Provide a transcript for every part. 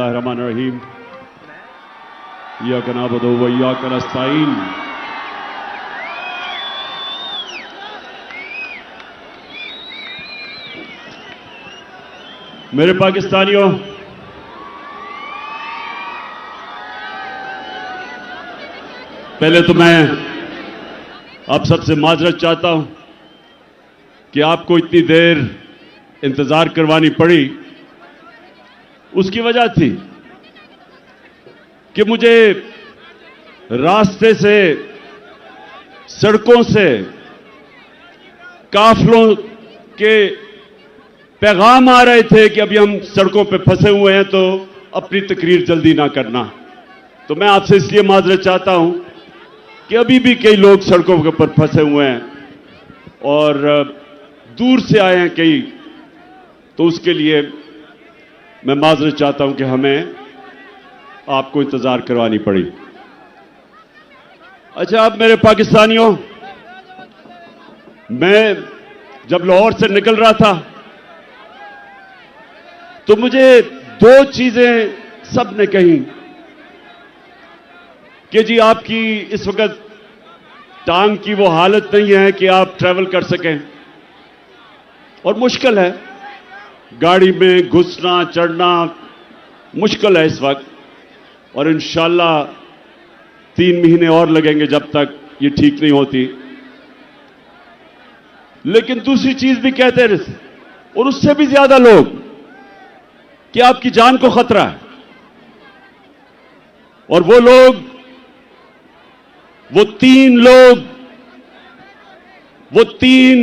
रहमानिर्रहीम इय्याका नअबुदु व इय्याका नस्तईन। मेरे पाकिस्तानियों, पहले तो मैं आप सबसे माजरत चाहता हूं कि आपको इतनी देर इंतजार करवानी पड़ी। उसकी वजह थी कि मुझे रास्ते से, सड़कों से काफिलों के पैगाम आ रहे थे कि अभी हम सड़कों पे फंसे हुए हैं, तो अपनी तकरीर जल्दी ना करना। तो मैं आपसे इसलिए माजरत चाहता हूं कि अभी भी कई लोग सड़कों के ऊपर फंसे हुए हैं और दूर से आए हैं कई, तो उसके लिए मैं माजरत चाहता हूं कि हमें आपको इंतजार करवानी पड़ी। अच्छा, अब मेरे पाकिस्तानियों, मैं जब लाहौर से निकल रहा था तो मुझे दो चीजें सबने कही कि जी आपकी इस वक्त टांग की वो हालत नहीं है कि आप ट्रैवल कर सकें और मुश्किल है, गाड़ी में घुसना चढ़ना मुश्किल है इस वक्त, और इंशाअल्लाह 3 महीने और लगेंगे जब तक ये ठीक नहीं होती। लेकिन दूसरी चीज भी कहते रहे, और उससे भी ज्यादा लोग, कि आपकी जान को खतरा है। और वो लोग, वो 3 लोग, वो 3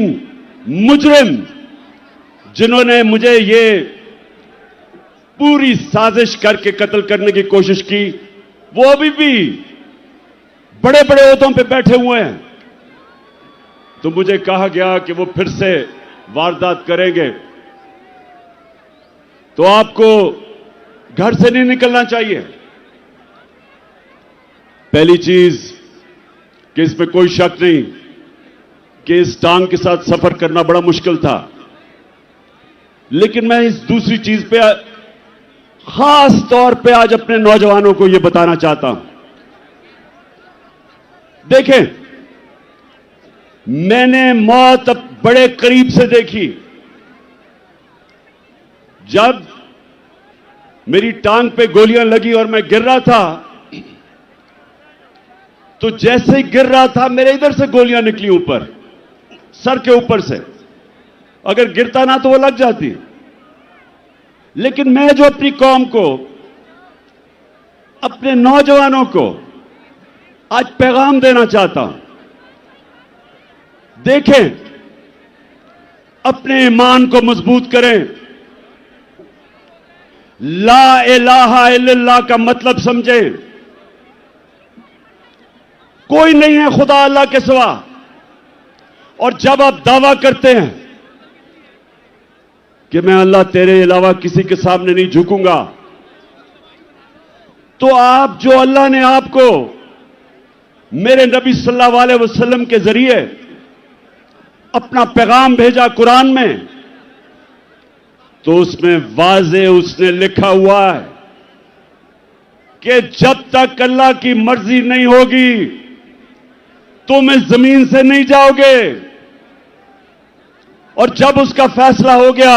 मुजरिम जिन्होंने मुझे ये पूरी साजिश करके कत्ल करने की कोशिश की, वो अभी भी बड़े बड़े ओहदों पे बैठे हुए हैं। तो मुझे कहा गया कि वो फिर से वारदात करेंगे, तो आपको घर से नहीं निकलना चाहिए। पहली चीज कि इसमें कोई शक नहीं कि इस टांग के साथ सफर करना बड़ा मुश्किल था, लेकिन मैं इस दूसरी चीज पे खास तौर पे आज अपने नौजवानों को यह बताना चाहता हूं। देखें, मैंने मौत अब बड़े करीब से देखी। जब मेरी टांग पे गोलियां लगी और मैं गिर रहा था, तो जैसे ही गिर रहा था मेरे इधर से गोलियां निकली ऊपर, सर के ऊपर से। अगर गिरता ना तो वो लग जाती। लेकिन मैं जो अपनी कौम को, अपने नौजवानों को आज पैगाम देना चाहता हूं, देखें, अपने ईमान को मजबूत करें, ला इलाहा इल्लल्लाह का मतलब समझें। कोई नहीं है खुदा अल्लाह के सिवा, और जब आप दावा करते हैं कि मैं अल्लाह तेरे अलावा किसी के सामने नहीं झुकूंगा, तो आप जो अल्लाह ने आपको मेरे नबी सल्लल्लाहु अलैहि वसल्लम के जरिए अपना पैगाम भेजा कुरान में, तो उसमें वाज़े उसने लिखा हुआ है कि जब तक अल्लाह की मर्जी नहीं होगी तुम इस जमीन से नहीं जाओगे, और जब उसका फैसला हो गया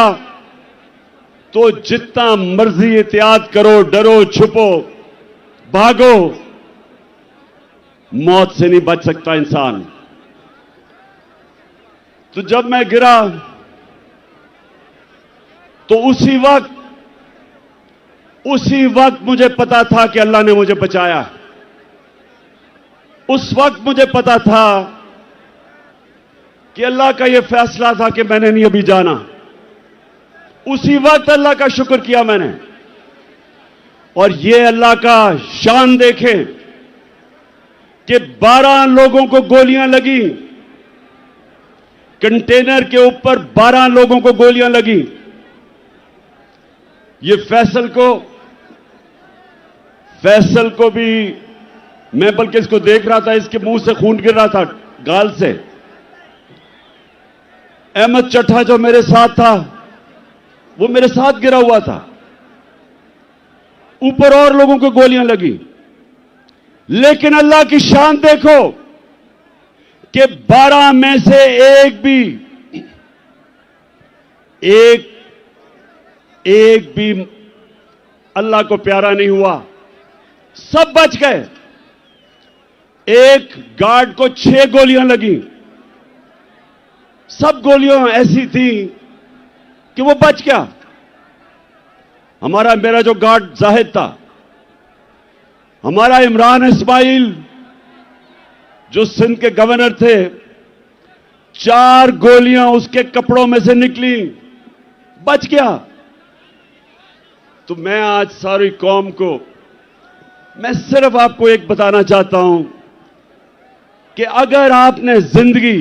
तो जितना मर्जी एहतियात करो, डरो, छुपो, भागो, मौत से नहीं बच सकता इंसान। तो जब मैं गिरा तो उसी वक्त मुझे पता था कि अल्लाह ने मुझे बचाया। उस वक्त मुझे पता था कि अल्लाह का यह फैसला था कि मैंने नहीं अभी जाना। उसी वक्त अल्लाह का शुक्र किया मैंने। और यह अल्लाह का शान देखें कि 12 लोगों को गोलियां लगी, कंटेनर के ऊपर 12 लोगों को गोलियां लगी। ये फैसल को भी, मैं बल्कि इसको देख रहा था, इसके मुंह से खून गिर रहा था, गाल से। अहमद चट्टा जो मेरे साथ था, वो मेरे साथ गिरा हुआ था। ऊपर और लोगों को गोलियां लगी। लेकिन अल्लाह की शान देखो कि 12 में से एक भी अल्लाह को प्यारा नहीं हुआ, सब बच गए। एक गार्ड को 6 गोलियां लगी, सब गोलियां ऐसी थी कि वो बच गया। मेरा जो गार्ड जाहिद था, हमारा इमरान इस्माइल जो सिंध के गवर्नर थे, 4 गोलियां उसके कपड़ों में से निकली, बच गया। तो मैं आज सारी कौम को, मैं सिर्फ आपको एक बताना चाहता हूं कि अगर आपने जिंदगी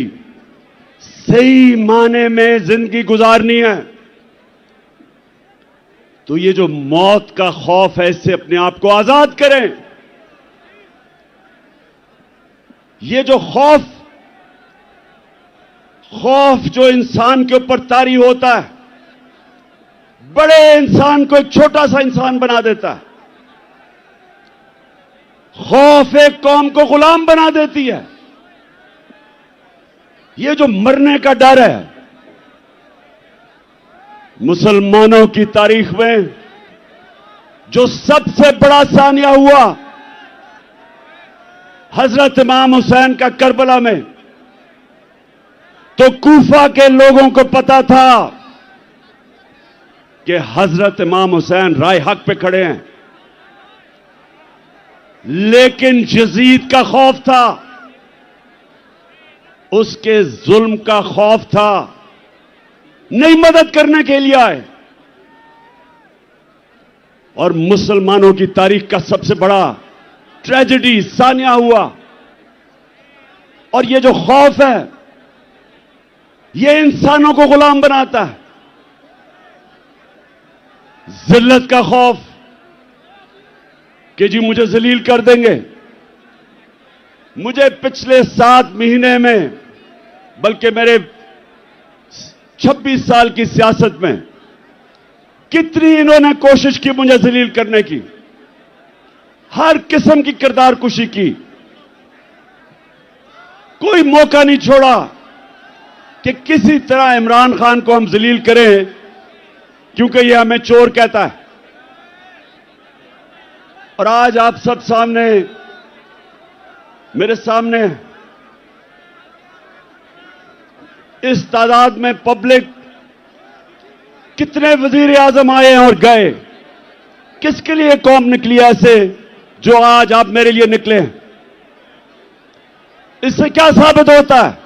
सही माने में जिंदगी गुजारनी है तो ये जो मौत का खौफ है, इससे अपने आप को आजाद करें। ये जो खौफ जो इंसान के ऊपर तारी होता है, बड़े इंसान को एक छोटा सा इंसान बना देता है। खौफ एक कौम को गुलाम बना देती है। ये जो मरने का डर है, मुसलमानों की तारीख में जो सबसे बड़ा सानिया हुआ, हजरत इमाम हुसैन का करबला में, तो कूफा के लोगों को पता था कि हजरत इमाम हुसैन राय हक पे खड़े हैं, लेकिन यजीद का खौफ था, उसके जुल्म का खौफ था, नहीं मदद करने के लिए आए। और मुसलमानों की तारीख का सबसे बड़ा ट्रेजेडी सानिया हुआ। और ये जो खौफ है, ये इंसानों को गुलाम बनाता है। जिल्लत का खौफ कि जी मुझे जलील कर देंगे। मुझे पिछले 7 महीने में, बल्कि मेरे 26 साल की सियासत में, कितनी इन्होंने कोशिश की मुझे जलील करने की, हर किस्म की किरदार कुशी की, कोई मौका नहीं छोड़ा कि किसी तरह इमरान खान को हम जलील करें, क्योंकि यह हमें चोर कहता है। और आज आप सब सामने, मेरे सामने इस तादाद में पब्लिक, कितने वजीर आजम आए और गए, किसके लिए कौम निकली ऐसे जो आज आप मेरे लिए निकले हैं? इससे क्या साबित होता है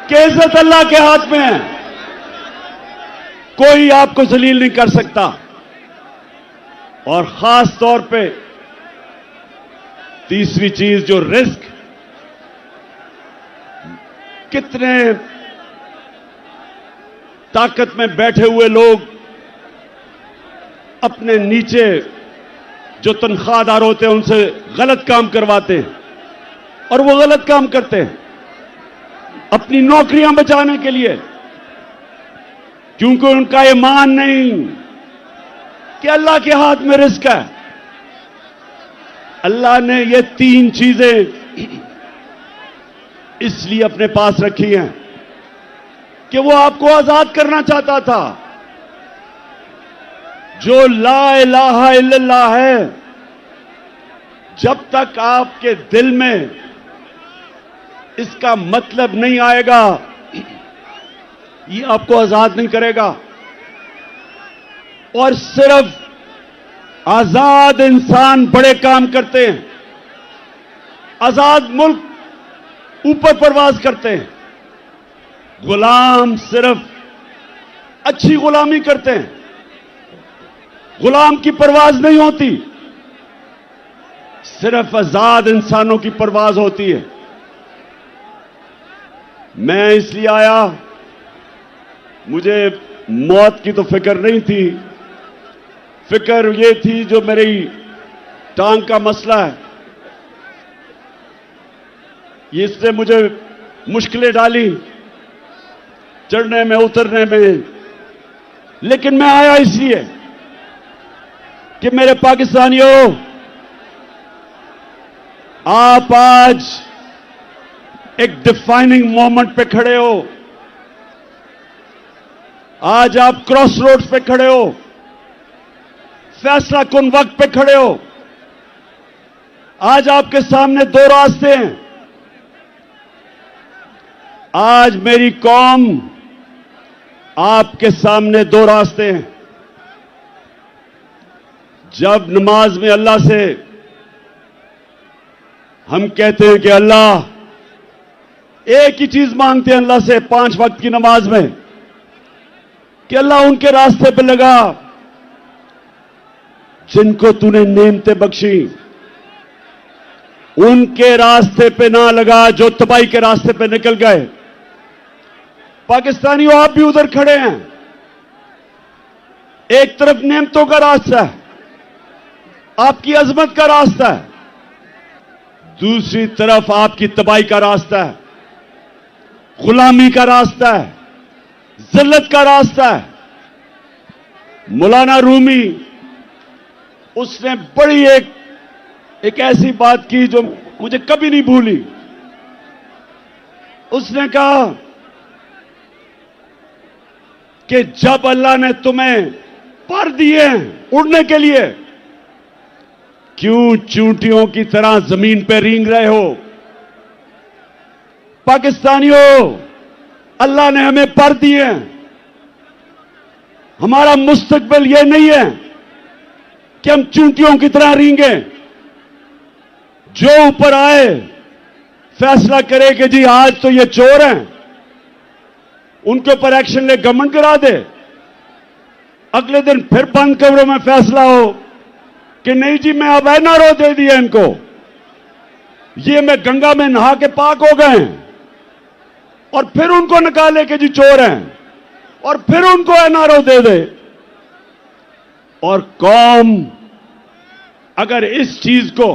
कि इज्जत अल्लाह के हाथ में है, कोई आपको जलील नहीं कर सकता। और खास तौर पे तीसरी चीज जो रिस्क, कितने ताकत में बैठे हुए लोग अपने नीचे जो तनख्वाहदार होते हैं उनसे गलत काम करवाते हैं, और वो गलत काम करते हैं अपनी नौकरियां बचाने के लिए, क्योंकि उनका ईमान नहीं कि अल्लाह के हाथ में रिस्क है। अल्लाह ने ये 3 चीजें इसलिए अपने पास रखी हैं कि वो आपको आजाद करना चाहता था। जो ला इलाहा इल्लल्लाह है, जब तक आपके दिल में इसका मतलब नहीं आएगा, ये आपको आजाद नहीं करेगा। और सिर्फ आजाद इंसान बड़े काम करते हैं, आजाद मुल्क ऊपर परवाज करते हैं, गुलाम सिर्फ अच्छी गुलामी करते हैं, गुलाम की परवाज नहीं होती, सिर्फ आजाद इंसानों की परवाज होती है। मैं इसलिए आया, मुझे मौत की तो फिक्र नहीं थी, फिक्र ये थी जो मेरी टांग का मसला है, इसने मुझे मुश्किलें डाली चढ़ने में उतरने में। लेकिन मैं आया इसलिए कि मेरे पाकिस्तानियों, आप आज एक डिफाइनिंग मोमेंट पे खड़े हो। आज आप क्रॉस रोड्स पे खड़े हो, फैसला कुन वक्त पे खड़े हो। आज आपके सामने दो रास्ते हैं। आज मेरी कौम, आपके सामने दो रास्ते हैं। जब नमाज में अल्लाह से हम कहते हैं कि अल्लाह, एक ही चीज मांगते हैं अल्लाह से 5 वक्त की नमाज में कि अल्लाह उनके रास्ते पे लगा जिनको तूने नेमतें बख्शी, उनके रास्ते पे ना लगा जो तबाही के रास्ते पे निकल गए। पाकिस्तानियों, आप भी उधर खड़े हैं। एक तरफ नेमतों का रास्ता है, आपकी अजमत का रास्ता है, दूसरी तरफ आपकी तबाही का रास्ता है, गुलामी का रास्ता है, जिल्लत का रास्ता है। मौलाना रूमी, उसने बड़ी एक ऐसी बात की जो मुझे कभी नहीं भूली। उसने कहा कि जब अल्लाह ने तुम्हें पर दिए हैं उड़ने के लिए, क्यों चूंटियों की तरह जमीन पे रेंग रहे हो? पाकिस्तानियों, अल्लाह ने हमें पर दिए हैं। हमारा मुस्तकबिल यह नहीं है कि हम चूंटियों की तरह रेंगे। जो ऊपर आए फैसला करे कि जी आज तो ये चोर हैं, उनके ऊपर एक्शन ले, गवर्नमेंट करा दे। अगले दिन फिर बंद कमरों में फैसला हो कि नहीं जी, मैं अब एनआरओ दे दिया इनको, ये मैं गंगा में नहा के पाक हो गए हैं, और फिर उनको निकाले कि जी चोर हैं, और फिर उनको एनआरओ दे दे। और कौम अगर इस चीज को,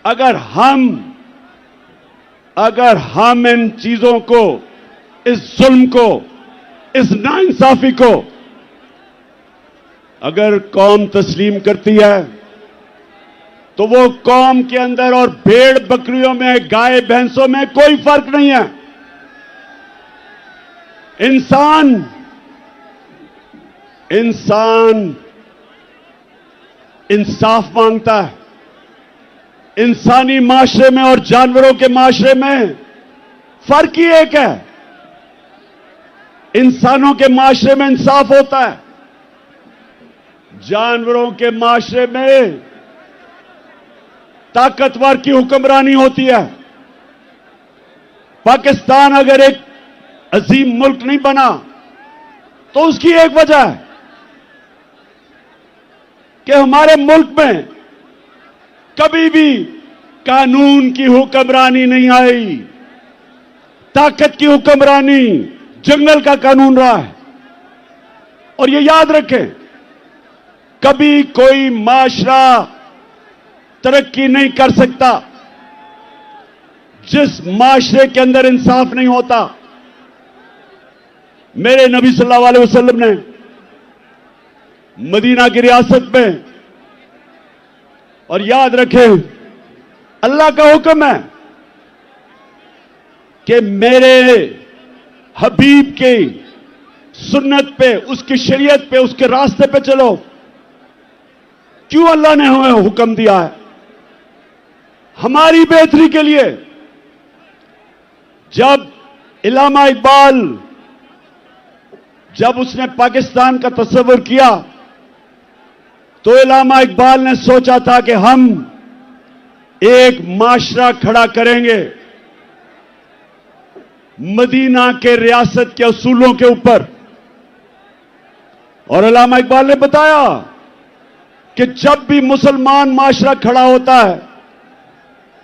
अगर हम इन चीजों को, इस जुल्म को, इस नाइंसाफी को अगर कौम तस्लीम करती है, तो वो कौम के अंदर और भेड़ बकरियों में, गाय भैंसों में कोई फर्क नहीं है। इंसान इंसाफ मांगता है। इंसानी माशरे में और जानवरों के माशरे में फर्क ही एक है। इंसानों के माशरे में इंसाफ होता है, जानवरों के माशरे में ताकतवर की हुक्मरानी होती है। पाकिस्तान अगर एक अजीम मुल्क नहीं बना तो उसकी एक वजह है कि हमारे मुल्क में कभी भी कानून की हुक्मरानी नहीं आई, ताकत की हुक्मरानी, जंगल का कानून रहा है। और ये याद रखें, कभी कोई माशरा तरक्की नहीं कर सकता जिस माशरे के अंदर इंसाफ नहीं होता। मेरे नबी सल्लल्लाहु अलैहि वसल्लम ने मदीना की रियासत में, और याद रखें अल्लाह का हुक्म है कि मेरे हबीब की सुन्नत पे, उसकी शरीयत पे, उसके रास्ते पे चलो। क्यों अल्लाह ने हमें हुक्म दिया है? हमारी बेहतरी के लिए। जब इल्लामा इकबाल, जब उसने पाकिस्तान का तस्वुर किया, तो इल्लामा इकबाल ने सोचा था कि हम एक माशरा खड़ा करेंगे मदीना के रियासत के असूलों के ऊपर। और इल्लामा इकबाल ने बताया कि जब भी मुसलमान माशरा खड़ा होता है,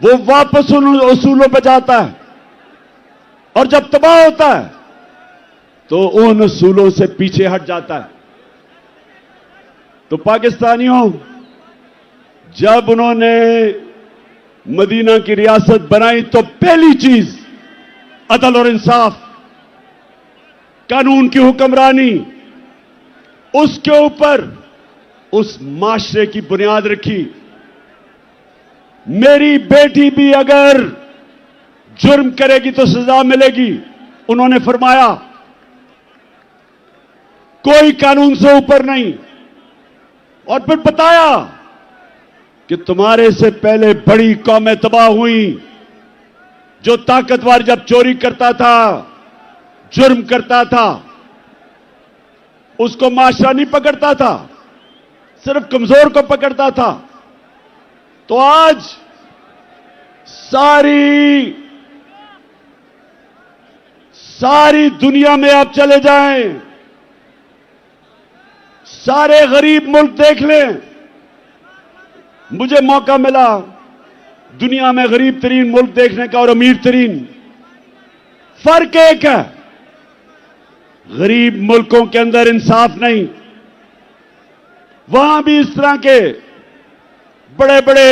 वो वापस उन असूलों पर जाता है, और जब तबाह होता है तो उन असूलों से पीछे हट जाता है। तो पाकिस्तानियों, जब उन्होंने मदीना की रियासत बनाई तो पहली चीज अदल और इंसाफ, कानून की हुक्मरानी, उसके ऊपर उस माशरे की बुनियाद रखी। मेरी बेटी भी अगर जुर्म करेगी तो सजा मिलेगी। उन्होंने फरमाया कोई कानून से ऊपर नहीं। और फिर बताया कि तुम्हारे से पहले बड़ी कौमें तबाह हुई। जो ताकतवर जब चोरी करता था, जुर्म करता था, उसको माशरा नहीं पकड़ता था, सिर्फ कमजोर को पकड़ता था। तो आज सारी दुनिया में आप चले जाएं, सारे गरीब मुल्क देख लें। मुझे मौका मिला दुनिया में गरीब तरीन मुल्क देखने का और अमीर तरीन। फर्क एक है, गरीब मुल्कों के अंदर इंसाफ नहीं। वहां भी इस तरह के बड़े बड़े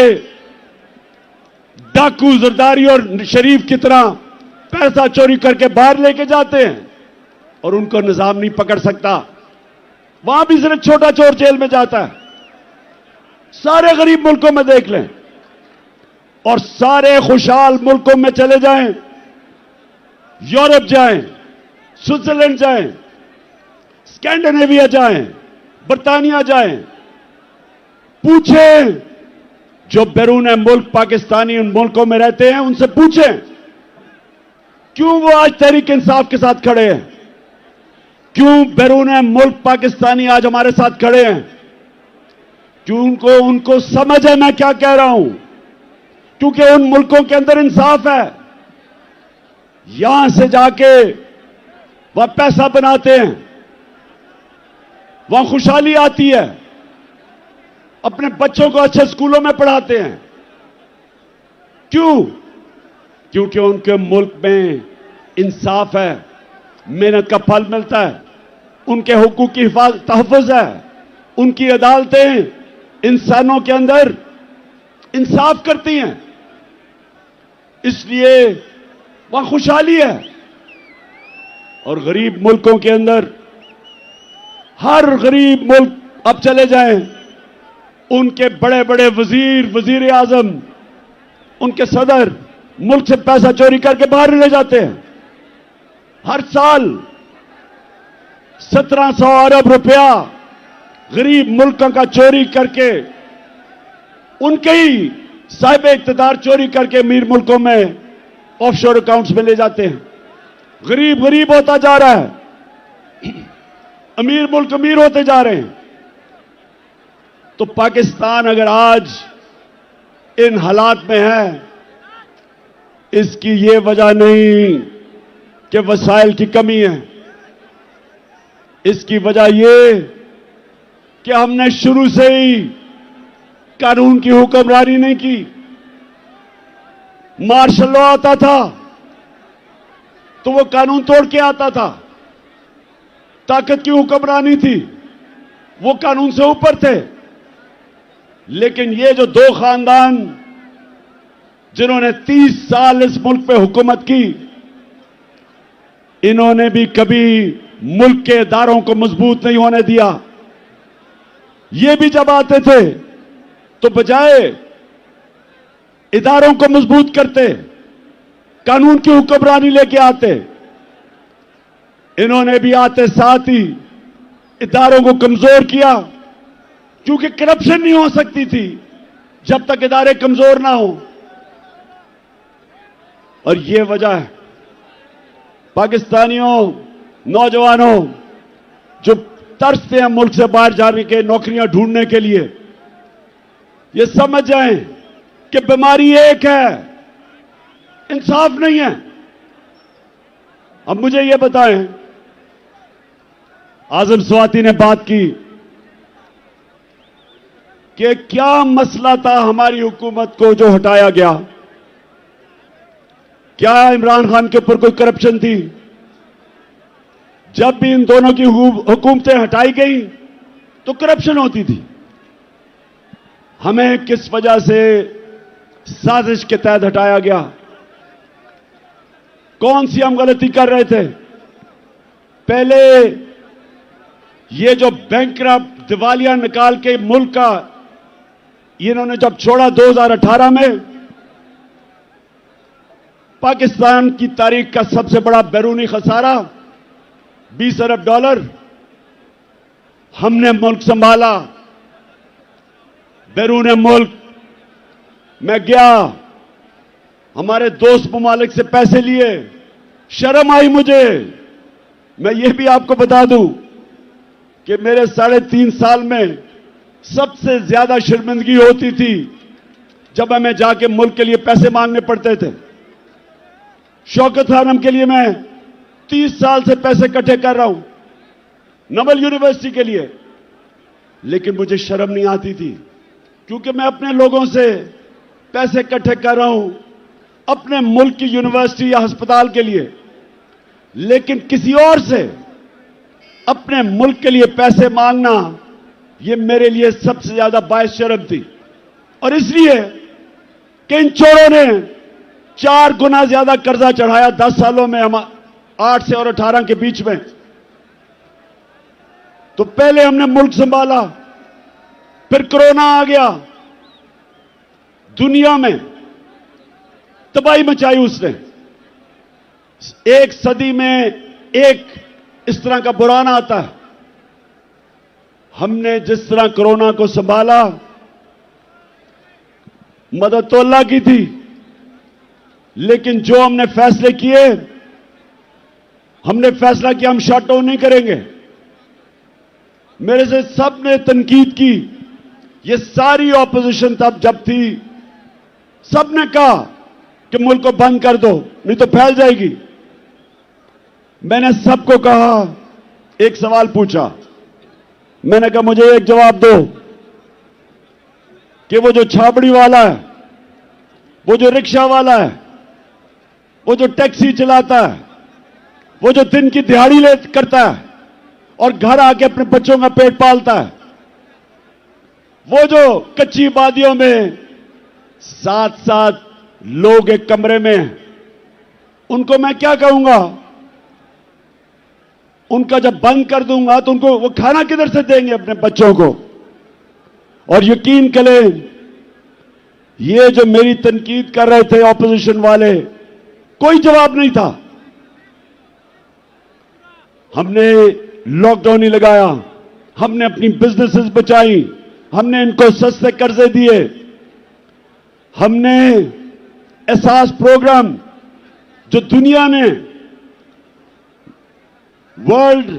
डाकू, जरदारी और शरीफ की तरह पैसा चोरी करके बाहर लेके जाते हैं और उनको निजाम नहीं पकड़ सकता। वहां भी सिर्फ छोटा चोर जेल में जाता है। सारे गरीब मुल्कों में देख लें और सारे खुशहाल मुल्कों में चले जाएं, यूरोप जाएं, स्विट्जरलैंड जाएं, स्कैंडिनेविया जाएं, बर्तानिया जाएं, पूछें जो बैरून मुल्क पाकिस्तानी उन मुल्कों में रहते हैं, उनसे पूछें क्यों वो आज तहरीक इंसाफ के साथ खड़े हैं, क्यों बैरून मुल्क पाकिस्तानी आज हमारे साथ खड़े हैं, क्यों उनको समझ है मैं क्या कह रहा हूं, क्योंकि उन मुल्कों के अंदर इंसाफ है। यहां से जाके वह पैसा बनाते हैं, वहां खुशहाली आती है, अपने बच्चों को अच्छे स्कूलों में पढ़ाते हैं। क्यों? क्योंकि उनके मुल्क में इंसाफ है, मेहनत का फल मिलता है, उनके हुकूक की तहफ़्फ़ुज़ है, उनकी अदालतें इंसानों के अंदर इंसाफ करती हैं, इसलिए वहां खुशहाली है। और गरीब मुल्कों के अंदर, हर गरीब मुल्क अब चले जाएं, उनके बड़े बड़े वजीर आजम, उनके सदर मुल्क से पैसा चोरी करके बाहर ले जाते हैं। हर साल 1700 अरब रुपया गरीब मुल्कों का चोरी करके, उनके ही साहिब इख्तिदार चोरी करके अमीर मुल्कों में ऑफशोर अकाउंट्स में ले जाते हैं। गरीब गरीब होता जा रहा है, अमीर मुल्क अमीर होते जा रहे हैं। तो पाकिस्तान अगर आज इन हालात में है, इसकी ये वजह नहीं कि वसाइल की कमी है, इसकी वजह ये कि हमने शुरू से ही कानून की हुक्मरानी नहीं की। मार्शल लॉ आता था तो वो कानून तोड़ के आता था, ताकत की हुक्मरानी थी, वो कानून से ऊपर थे। लेकिन ये जो दो खानदान जिन्होंने 30 साल इस मुल्क पे हुकूमत की, इन्होंने भी कभी मुल्क के इदारों को मजबूत नहीं होने दिया। ये भी जब आते थे तो बजाय इदारों को मजबूत करते, कानून की हुक्मरानी लेके आते, इन्होंने भी आते साथ ही इदारों को कमजोर किया, क्योंकि करप्शन नहीं हो सकती थी जब तक इदारे कमजोर ना हो। और ये वजह है पाकिस्तानियों, नौजवानों जो तरसते हैं मुल्क से बाहर जाने के, नौकरियां ढूंढने के लिए, ये समझ जाएं कि बीमारी एक है, इंसाफ नहीं है। अब मुझे ये बताएं, आजम स्वाति ने बात की कि क्या मसला था हमारी हुकूमत को जो हटाया गया? क्या इमरान खान के ऊपर कोई करप्शन थी? जब भी इन दोनों की हुकूमतें हटाई गई तो करप्शन होती थी। हमें किस वजह से साजिश के तहत हटाया गया? कौन सी हम गलती कर रहे थे? पहले ये जो बैंकरप्ट दिवालिया निकाल के मुल्क का इन्होंने जब छोड़ा 2018 में, पाकिस्तान की तारीख का सबसे बड़ा बैरूनी खसारा $20 अरब। हमने मुल्क संभाला, बैरून मुल्क मैं गया, हमारे दोस्त ममालिक से पैसे लिए, शर्म आई मुझे। मैं ये भी आपको बता दूं कि मेरे 3.5 साल में सबसे ज्यादा शर्मिंदगी होती थी जब हमें जाके मुल्क के लिए पैसे मांगने पड़ते थे। शौकत खानम के लिए मैं 30 साल से पैसे इकट्ठे कर रहा हूं, नवल यूनिवर्सिटी के लिए, लेकिन मुझे शर्म नहीं आती थी क्योंकि मैं अपने लोगों से पैसे इकट्ठे कर रहा हूं अपने मुल्क की यूनिवर्सिटी या अस्पताल के लिए, लेकिन किसी और से अपने मुल्क के लिए पैसे मांगना यह मेरे लिए सबसे ज्यादा बायस शर्म थी। और इसलिए कि इन चोरों ने 4 गुना ज्यादा कर्जा चढ़ाया 10 सालों में, हम 8 से और 18 के बीच में। तो पहले हमने मुल्क संभाला, फिर कोरोना आ गया, दुनिया में तबाही मचाई उसने। एक सदी में एक इस तरह का बुरान आता है। हमने जिस तरह कोरोना को संभाला, मदद तो अल्लाह की थी, लेकिन जो हमने फैसले किए, हमने फैसला किया हम शट डाउन नहीं करेंगे। मेरे से सबने तनकीद की, ये सारी ऑपोजिशन तब जब थी, सबने कहा कि मुल्क को बंद कर दो नहीं तो फैल जाएगी। मैंने सबको कहा, एक सवाल पूछा, मैंने कहा मुझे एक जवाब दो कि वो जो छाबड़ी वाला है, वो जो रिक्शा वाला है, वो जो टैक्सी चलाता है, वो जो दिन की दिहाड़ी ले करता है और घर आके अपने बच्चों का पेट पालता है, वो जो कच्ची वादियों में 7-7 लोग एक कमरे में हैं, उनको मैं क्या कहूंगा? उनका जब बंद कर दूंगा तो उनको वो खाना किधर से देंगे अपने बच्चों को? और यकीन करें, ये जो मेरी तनकीद कर रहे थे ऑपोजिशन वाले, कोई जवाब नहीं था। हमने लॉकडाउन ही लगाया, हमने अपनी बिजनेसेस बचाई, हमने इनको सस्ते कर्जे दिए, हमने एहसास प्रोग्राम जो दुनिया ने, वर्ल्ड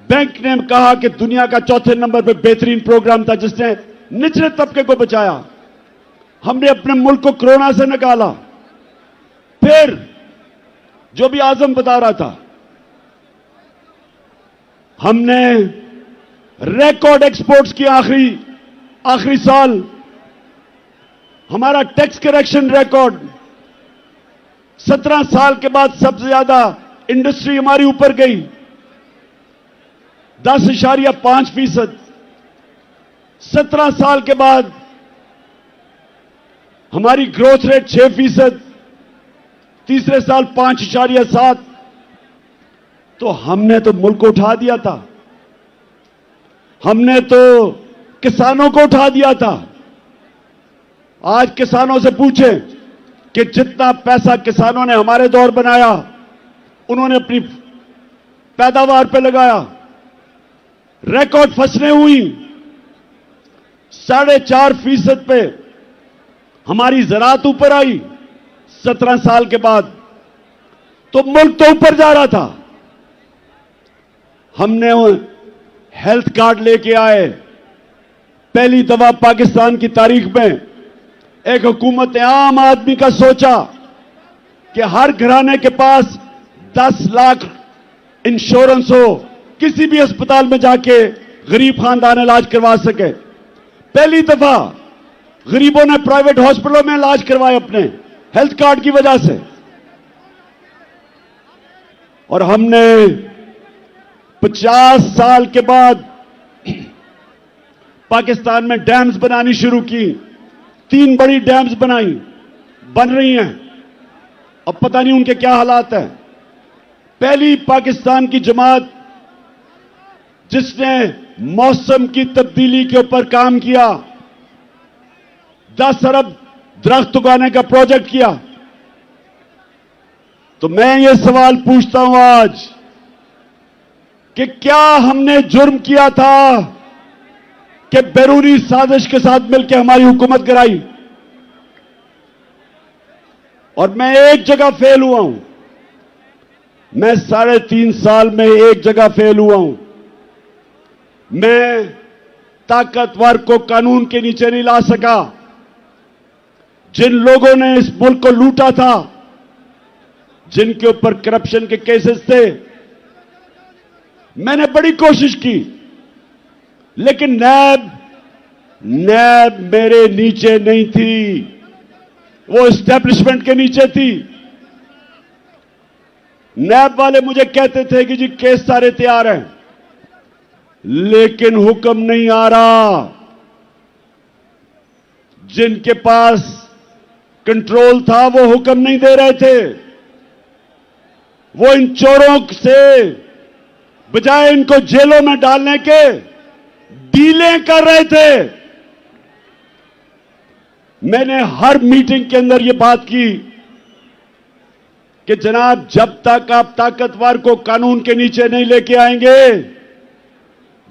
बैंक ने कहा कि दुनिया का 4थे नंबर पर बेहतरीन प्रोग्राम था जिसने निचले तबके को बचाया, हमने अपने मुल्क को कोरोना से निकाला। फिर जो भी आजम बता रहा था, हमने रिकॉर्ड एक्सपोर्ट्स की। आखिरी साल हमारा टैक्स करेक्शन रिकॉर्ड, 17 साल के बाद सबसे ज्यादा इंडस्ट्री हमारी ऊपर गई, 10.5%। 17 साल के बाद हमारी ग्रोथ रेट 6%, तीसरे साल 5.7। तो हमने तो मुल्क को उठा दिया था, हमने तो किसानों को उठा दिया था। आज किसानों से पूछें कि जितना पैसा किसानों ने हमारे दौर बनाया, उन्होंने अपनी पैदावार पे लगाया, रिकॉर्ड फसलें हुई, 4.5% पे हमारी ज़राअत ऊपर आई 17 साल के बाद। तो मुल्क तो ऊपर जा रहा था। हमने हेल्थ कार्ड लेके आए, पहली दफा पाकिस्तान की तारीख में एक हुकूमत ने आम आदमी का सोचा कि हर घराने के पास 10 लाख इंश्योरेंस हो, किसी भी अस्पताल में जाके गरीब खानदान इलाज करवा सके। पहली दफा गरीबों ने प्राइवेट हॉस्पिटलों में इलाज करवाए अपने हेल्थ कार्ड की वजह से। और हमने 50 साल के बाद पाकिस्तान में डैम्स बनानी शुरू की। 3 बड़ी डैम्स बन रही हैं, अब पता नहीं उनके क्या हालात हैं। पहली पाकिस्तान की जमात जिसने मौसम की तब्दीली के ऊपर काम किया, 10 अरब दरख्त उगाने का प्रोजेक्ट किया। तो मैं ये सवाल पूछता हूं आज कि क्या हमने जुर्म किया था कि बैरूनी साजिश के साथ मिलकर हमारी हुकूमत गिराई? और मैं एक जगह फेल हुआ हूं, मैं 3.5 साल में एक जगह फेल हुआ हूं। मैं ताकतवर को कानून के नीचे नहीं ला सका। जिन लोगों ने इस मुल्क को लूटा था, जिनके ऊपर करप्शन के केसेस थे, मैंने बड़ी कोशिश की, लेकिन नैब मेरे नीचे नहीं थी, वो एस्टेब्लिशमेंट के नीचे थी। नैब वाले मुझे कहते थे कि जी केस सारे तैयार हैं, लेकिन हुक्म नहीं आ रहा। जिनके पास कंट्रोल था वो हुक्म नहीं दे रहे थे। वो इन चोरों से बजाय इनको जेलों में डालने के डीलें कर रहे थे। मैंने हर मीटिंग के अंदर ये बात की कि जनाब, जब तक आप ताकतवर को कानून के नीचे नहीं लेके आएंगे,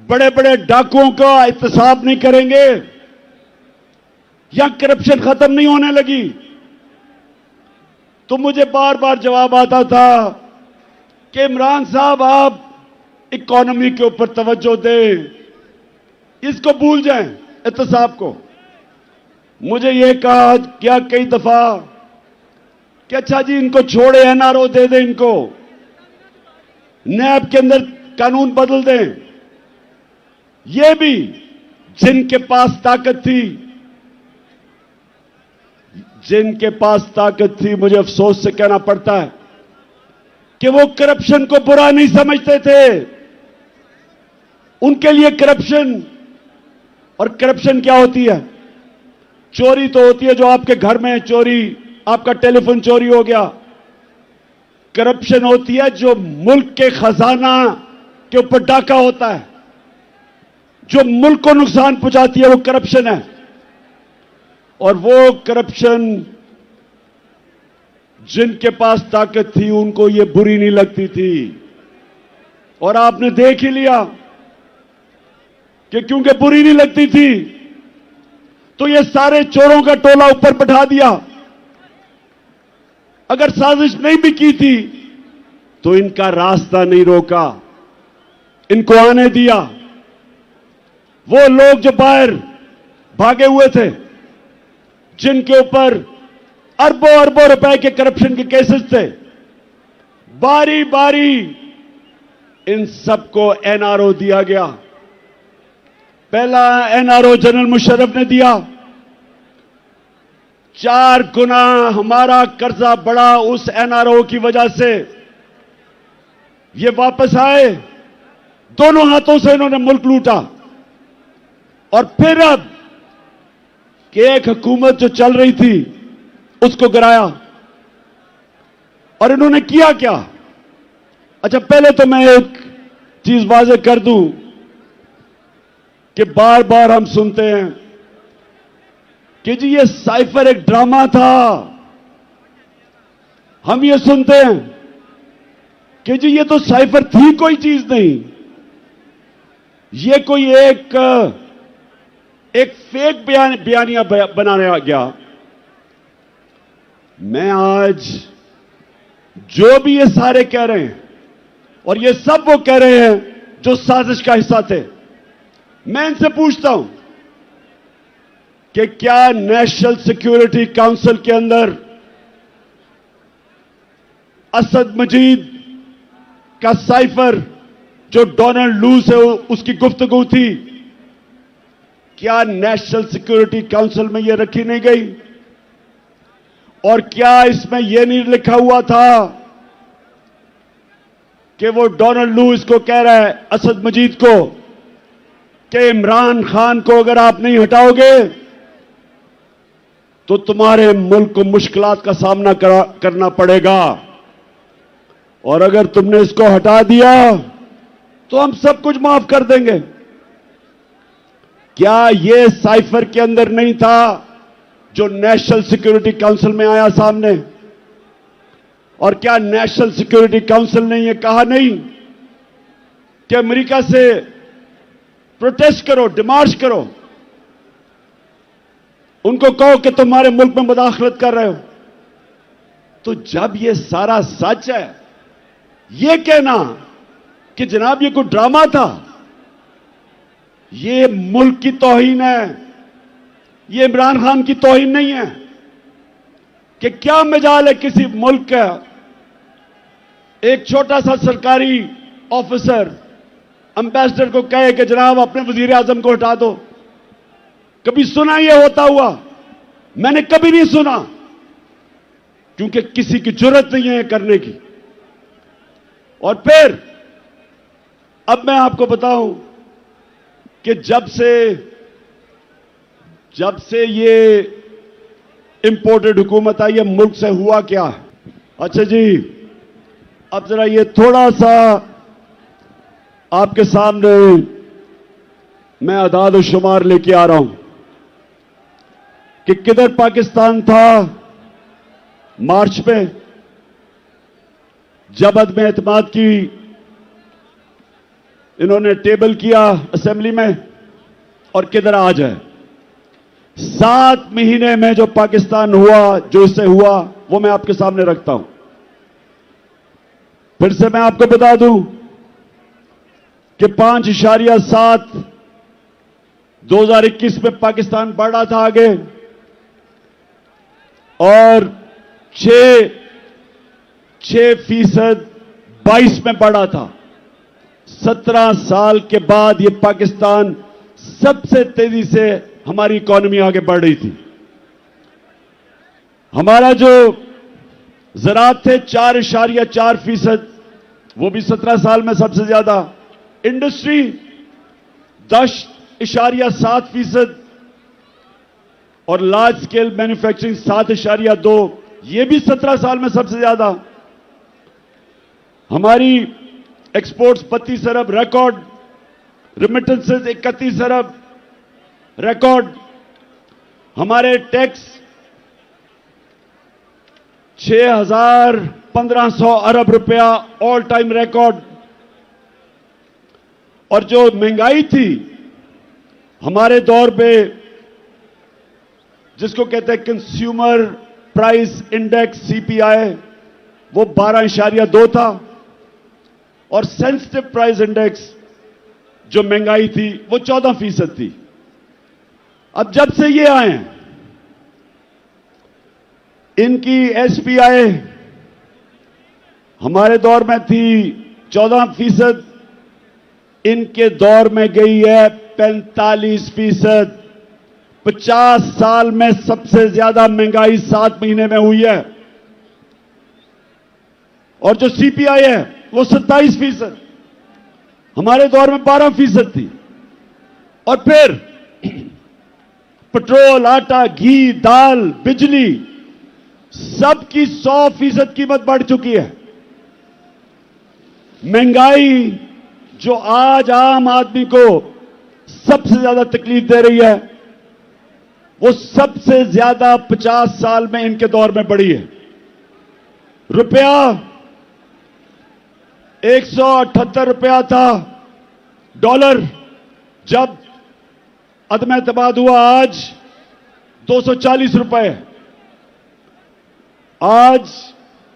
बड़े बड़े डाकुओं का एहतसाब नहीं करेंगे, या करप्शन खत्म नहीं होने लगी। तो मुझे बार बार जवाब आता था कि इमरान साहब, आप इकोनॉमी के ऊपर तवज्जो दें, इसको भूल जाएं, एहतसाब को। मुझे यह कहा क्या कई दफा कि अच्छा जी, इनको छोड़े, एनआरओ दे दें, इनको नैब के अंदर कानून बदल दें। ये भी जिनके पास ताकत थी, मुझे अफसोस से कहना पड़ता है कि वो करप्शन को बुरा नहीं समझते थे। उनके लिए करप्शन, और करप्शन क्या होती है? चोरी तो होती है जो आपके घर में चोरी, आपका टेलीफोन चोरी हो गया। करप्शन होती है जो मुल्क के खजाना के ऊपर डाका होता है, जो मुल्क को नुकसान पहुंचाती है, वो करप्शन है। और वो करप्शन जिनके पास ताकत थी उनको ये बुरी नहीं लगती थी। और आपने देख ही लिया कि क्योंकि बुरी नहीं लगती थी तो ये सारे चोरों का टोला ऊपर बैठा दिया। अगर साजिश नहीं भी की थी तो इनका रास्ता नहीं रोका, इनको आने दिया। वो लोग जो बाहर भागे हुए थे, जिनके ऊपर अरबों अरबों रुपए के करप्शन के केसेस थे, बारी बारी इन सबको एनआरओ दिया गया। पहला एनआरओ जनरल मुशर्रफ ने दिया, 4 गुना हमारा कर्जा बढ़ा उस एनआरओ की वजह से। ये वापस आए, दोनों हाथों से इन्होंने मुल्क लूटा। और फिर अब कि एक हुकूमत जो चल रही थी उसको गिराया। और इन्होंने किया क्या? अच्छा, पहले तो मैं एक चीज वाज़ेह कर दूं कि बार बार हम सुनते हैं कि जी ये साइफर एक ड्रामा था। हम ये सुनते हैं कि जी ये तो साइफर थी कोई चीज नहीं, ये कोई एक फेक बयानिया बनाया गया। मैं आज जो भी ये सारे कह रहे हैं, और ये सब वो कह रहे हैं जो साजिश का हिस्सा थे, मैं इनसे पूछता हूं कि क्या नेशनल सिक्योरिटी काउंसिल के अंदर असद मजीद का साइफर जो डोनाल्ड लू से उसकी गुफ्तगू थी, क्या नेशनल सिक्योरिटी काउंसिल में यह रखी नहीं गई? और क्या इसमें यह नहीं लिखा हुआ था कि वो डोनाल्ड लू इसको कह रहा है असद मजीद को कि इमरान खान को अगर आप नहीं हटाओगे तो तुम्हारे मुल्क को मुश्किलात का सामना करना पड़ेगा, और अगर तुमने इसको हटा दिया तो हम सब कुछ माफ कर देंगे। क्या ये साइफर के अंदर नहीं था जो नेशनल सिक्योरिटी काउंसिल में आया सामने? और क्या नेशनल सिक्योरिटी काउंसिल ने यह कहा नहीं कि अमेरिका से प्रोटेस्ट करो, डिमार्च करो, उनको कहो कि तुम्हारे मुल्क में मुदाखलत कर रहे हो? तो जब यह सारा सच है, यह कहना कि जनाब ये कोई ड्रामा था, ये मुल्क की तौहीन है, ये इमरान खान की तौहीन नहीं है। कि क्या मजाल है किसी मुल्क का एक छोटा सा सरकारी ऑफिसर एम्बेसडर को कहे कि जनाब अपने वजीर आजम को हटा दो? कभी सुना यह होता हुआ? मैंने कभी नहीं सुना, क्योंकि किसी की जुर्रत नहीं है करने की। और फिर अब मैं आपको बताऊं कि जब से ये इंपोर्टेड हुकूमत आई है, मुल्क से हुआ क्या है? अच्छा जी, अब जरा ये थोड़ा सा आपके सामने मैं अदाद और शुमार लेके आ रहा हूं कि किधर पाकिस्तान था मार्च में जब अदम एतमाद की इन्होंने टेबल किया असेंबली में, और किधर आज है। 7 महीने में जो पाकिस्तान हुआ, जो इससे हुआ, वो मैं आपके सामने रखता हूं। फिर से मैं आपको बता दूं कि 5.7 2021 में पाकिस्तान बढ़ रहा था आगे, और 6% 22 में बढ़ा था। 17 साल के बाद ये पाकिस्तान सबसे तेजी से हमारी इकॉनमी आगे बढ़ रही थी। हमारा जो ज़राअत थे 4.4%, वो भी 17 साल में सबसे ज्यादा। इंडस्ट्री 10.7%, और लार्ज स्केल मैन्युफैक्चरिंग 7.2, ये भी 17 साल में सबसे ज्यादा। हमारी एक्सपोर्ट्स 32 अरब रिकॉर्ड, रिमिटेंसेस 31 अरब रिकॉर्ड, हमारे टैक्स 6,1500 अरब रुपया ऑल टाइम रिकॉर्ड। और जो महंगाई थी हमारे दौर पे, जिसको कहते हैं कंज्यूमर प्राइस इंडेक्स सीपीआई, वो 12.2 था, और सेंसिटिव प्राइस इंडेक्स जो महंगाई थी वो 14% थी। अब जब से ये आए हैं, इनकी एसपीआई हमारे दौर में थी 14%, इनके दौर में गई है 45%। 50 साल में सबसे ज्यादा महंगाई 7 महीने में हुई है। और जो सीपीआई है वो 27%, हमारे दौर में 12% थी। और फिर पेट्रोल, आटा, घी, दाल, बिजली, सबकी 100% कीमत बढ़ चुकी है। महंगाई जो आज आम आदमी को सबसे ज्यादा तकलीफ दे रही है, वो सबसे ज्यादा 50 साल में इनके दौर में बढ़ी है। रुपया 178 रुपया था डॉलर जब अदम एतमाद हुआ, आज 240 रुपए। आज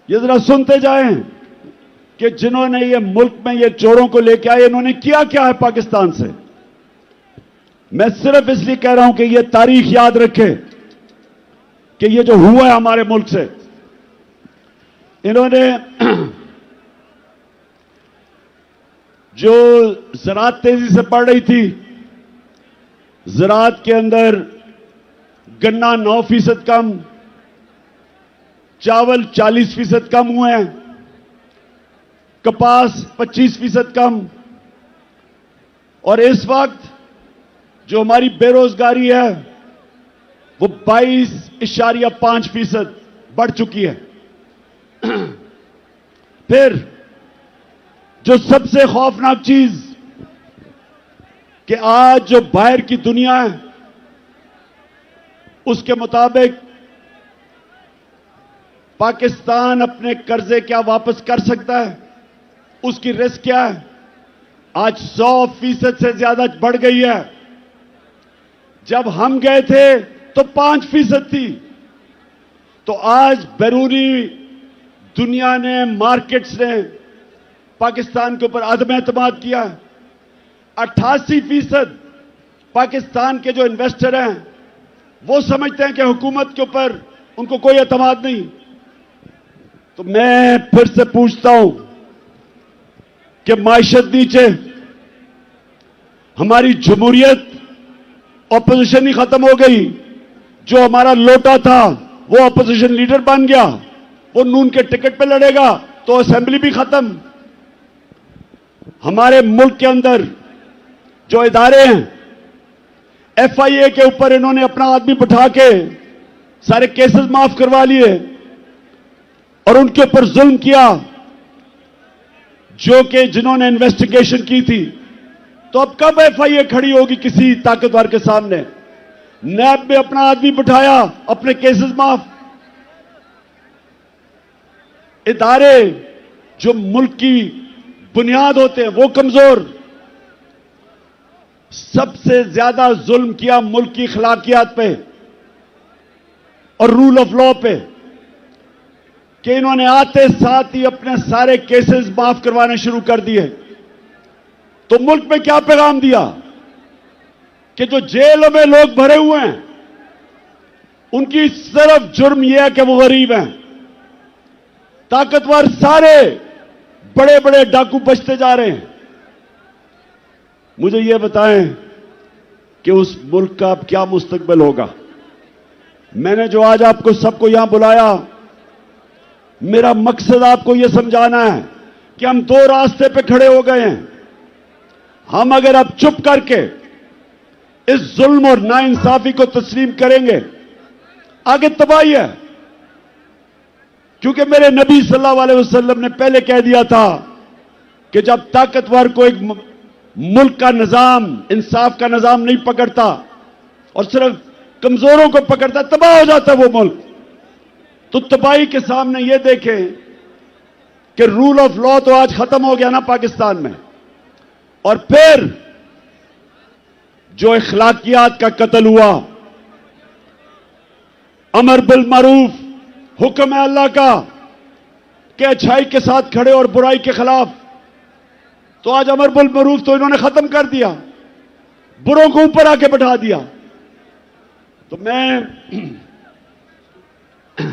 ये जरा सुनते जाएं कि जिन्होंने ये मुल्क में ये चोरों को लेके आए, इन्होंने किया क्या है पाकिस्तान से। मैं सिर्फ इसलिए कह रहा हूं कि ये तारीख याद रखे कि ये जो हुआ है हमारे मुल्क से। इन्होंने जो ज़राअत तेजी से बढ़ रही थी, ज़राअत के अंदर गन्ना 9% कम, चावल 40% कम हुए हैं, कपास 25% कम, और इस वक्त जो हमारी बेरोजगारी है वो 22.5% बढ़ चुकी है। फिर जो सबसे खौफनाक चीज कि आज जो बाहर की दुनिया है उसके मुताबिक पाकिस्तान अपने कर्जे क्या वापस कर सकता है, उसकी रिस्क क्या है, आज 100% से ज्यादा बढ़ गई है। जब हम गए थे तो 5% थी। तो आज बैरूनी दुनिया ने, मार्केट्स ने पाकिस्तान के ऊपर अदम एतमाद किया है। 88% पाकिस्तान के जो इन्वेस्टर हैं वो समझते हैं कि हुकूमत के ऊपर उनको कोई एतमाद नहीं। तो मैं फिर से पूछता हूं कि माइशत नीचे, हमारी जमहूरियत ऑपोजिशन ही खत्म हो गई। जो हमारा लोटा था वो ऑपोजिशन लीडर बन गया, वो नून के टिकट पे लड़ेगा तो असेंबली भी खत्म। हमारे मुल्क के अंदर जो इदारे हैं, FIA के ऊपर इन्होंने अपना आदमी बिठा के सारे केसेस माफ करवा लिए और उनके ऊपर जुल्म किया, जो कि जिन्होंने इन्वेस्टिगेशन की थी। तो अब कब FIA खड़ी होगी किसी ताकतवर के सामने? नैब में अपना आदमी बिठाया, अपने केसेस माफ। इदारे जो मुल्क की बुनियाद होते हैं वो कमजोर। सबसे ज्यादा जुल्म किया मुल्क की अखलाकियात पे और रूल ऑफ लॉ पे, कि इन्होंने आते साथ ही अपने सारे केसेस माफ करवाने शुरू कर दिए। तो मुल्क में क्या पैगाम दिया कि जो जेलों में लोग भरे हुए हैं उनकी सिर्फ जुर्म यह है कि वो गरीब हैं। ताकतवर सारे बड़े बड़े डाकू बचते जा रहे हैं। मुझे यह बताएं कि उस मुल्क का अब क्या मुस्तकबिल होगा। मैंने जो आज आपको सबको यहां बुलाया, मेरा मकसद आपको यह समझाना है कि हम दो रास्ते पे खड़े हो गए हैं। हम अगर अब चुप करके इस जुल्म और नाइंसाफी को तस्लीम करेंगे, आगे तबाही है। क्योंकि मेरे नबी सल्लल्लाहु अलैहि वसल्लम ने पहले कह दिया था कि जब ताकतवर को एक मुल्क का निजाम, इंसाफ का निजाम नहीं पकड़ता और सिर्फ कमजोरों को पकड़ता, तबाह हो जाता है वो मुल्क। तो तबाही के सामने ये देखें कि रूल ऑफ लॉ तो आज खत्म हो गया ना पाकिस्तान में, और फिर जो अखलाकियात का कत्ल हुआ, अमर बिल मारूफ, हुक्म है अल्लाह का कि अच्छाई के साथ खड़े और बुराई के खिलाफ। तो आज अमर बिल मारूफ तो इन्होंने खत्म कर दिया, बुरों को ऊपर आके बैठा दिया। तो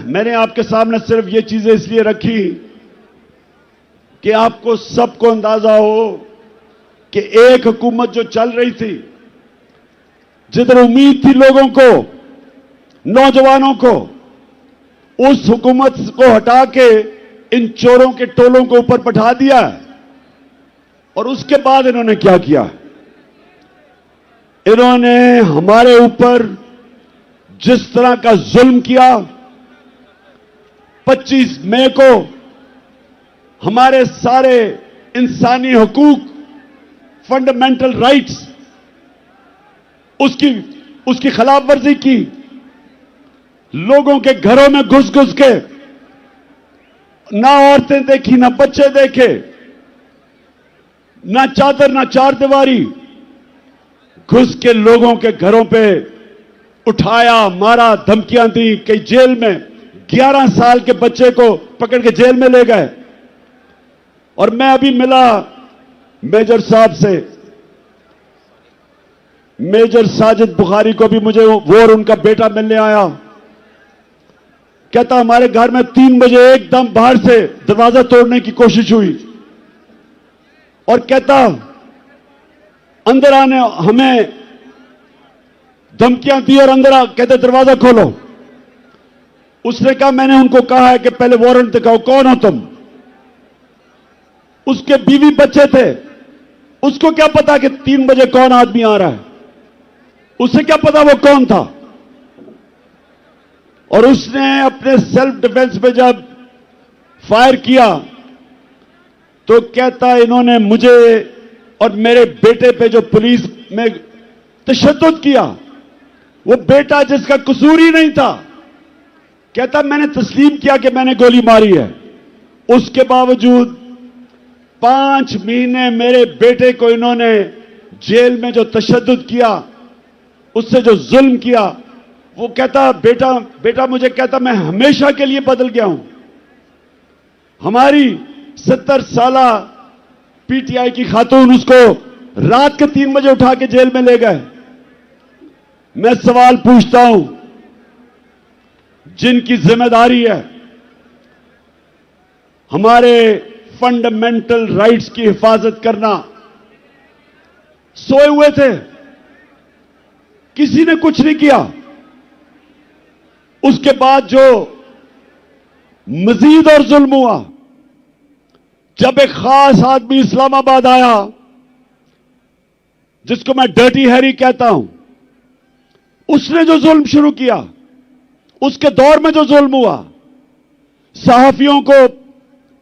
मैंने आपके सामने सिर्फ ये चीजें इसलिए रखी कि आपको सबको अंदाजा हो कि एक हुकूमत जो चल रही थी, जिधर उम्मीद थी लोगों को, नौजवानों को, उस हुकूमत को हटा के इन चोरों के टोलों को ऊपर बैठा दिया। और उसके बाद इन्होंने क्या किया? इन्होंने हमारे ऊपर जिस तरह का जुल्म किया, 25 मई को हमारे सारे इंसानी हकूक, फंडामेंटल राइट्स, उसकी खिलाफ वर्जी की। लोगों के घरों में घुस घुस के ना औरतें देखी, ना बच्चे देखे, ना चादर, ना चारदीवारी, घुस के लोगों के घरों पे उठाया, मारा, धमकियां दी। कई जेल में 11 साल के बच्चे को पकड़ के जेल में ले गए। और मैं अभी मिला मेजर साहब से, मेजर साजिद बुखारी को भी मुझे वो और उनका बेटा मिलने आया। कहता हमारे घर में 3 बजे एकदम बाहर से दरवाजा तोड़ने की कोशिश हुई, और कहता अंदर आने हमें धमकियां दी और अंदर कहते दरवाजा खोलो। उसने कहा मैंने उनको कहा है कि पहले वारंट दिखाओ, कौन हो तुम? उसके बीवी बच्चे थे, उसको क्या पता कि 3 बजे कौन आदमी आ रहा है? उसे क्या पता वो कौन था? और उसने अपने सेल्फ डिफेंस में जब फायर किया तो कहता इन्होंने मुझे और मेरे बेटे पे जो पुलिस में तशद्दुद किया, वो बेटा जिसका कसूर ही नहीं था, कहता मैंने तस्लीम किया कि मैंने गोली मारी है। उसके बावजूद 5 महीने मेरे बेटे को इन्होंने जेल में जो तशद्दुद किया, उससे जो जुल्म किया, वो कहता बेटा मुझे कहता मैं हमेशा के लिए बदल गया हूं। हमारी 70 साला पीटीआई की खातून उसको रात के 3 बजे उठा के जेल में ले गए। मैं सवाल पूछता हूं, जिनकी जिम्मेदारी है हमारे फंडामेंटल राइट्स की हिफाजत करना, सोए हुए थे, किसी ने कुछ नहीं किया। उसके बाद जो मजीद और जुल्म हुआ, जब एक खास आदमी इस्लामाबाद आया जिसको मैं डर्टी हैरी कहता हूं, उसने जो जुल्म शुरू किया, उसके दौर में जो जुल्म हुआ, सहाफियों को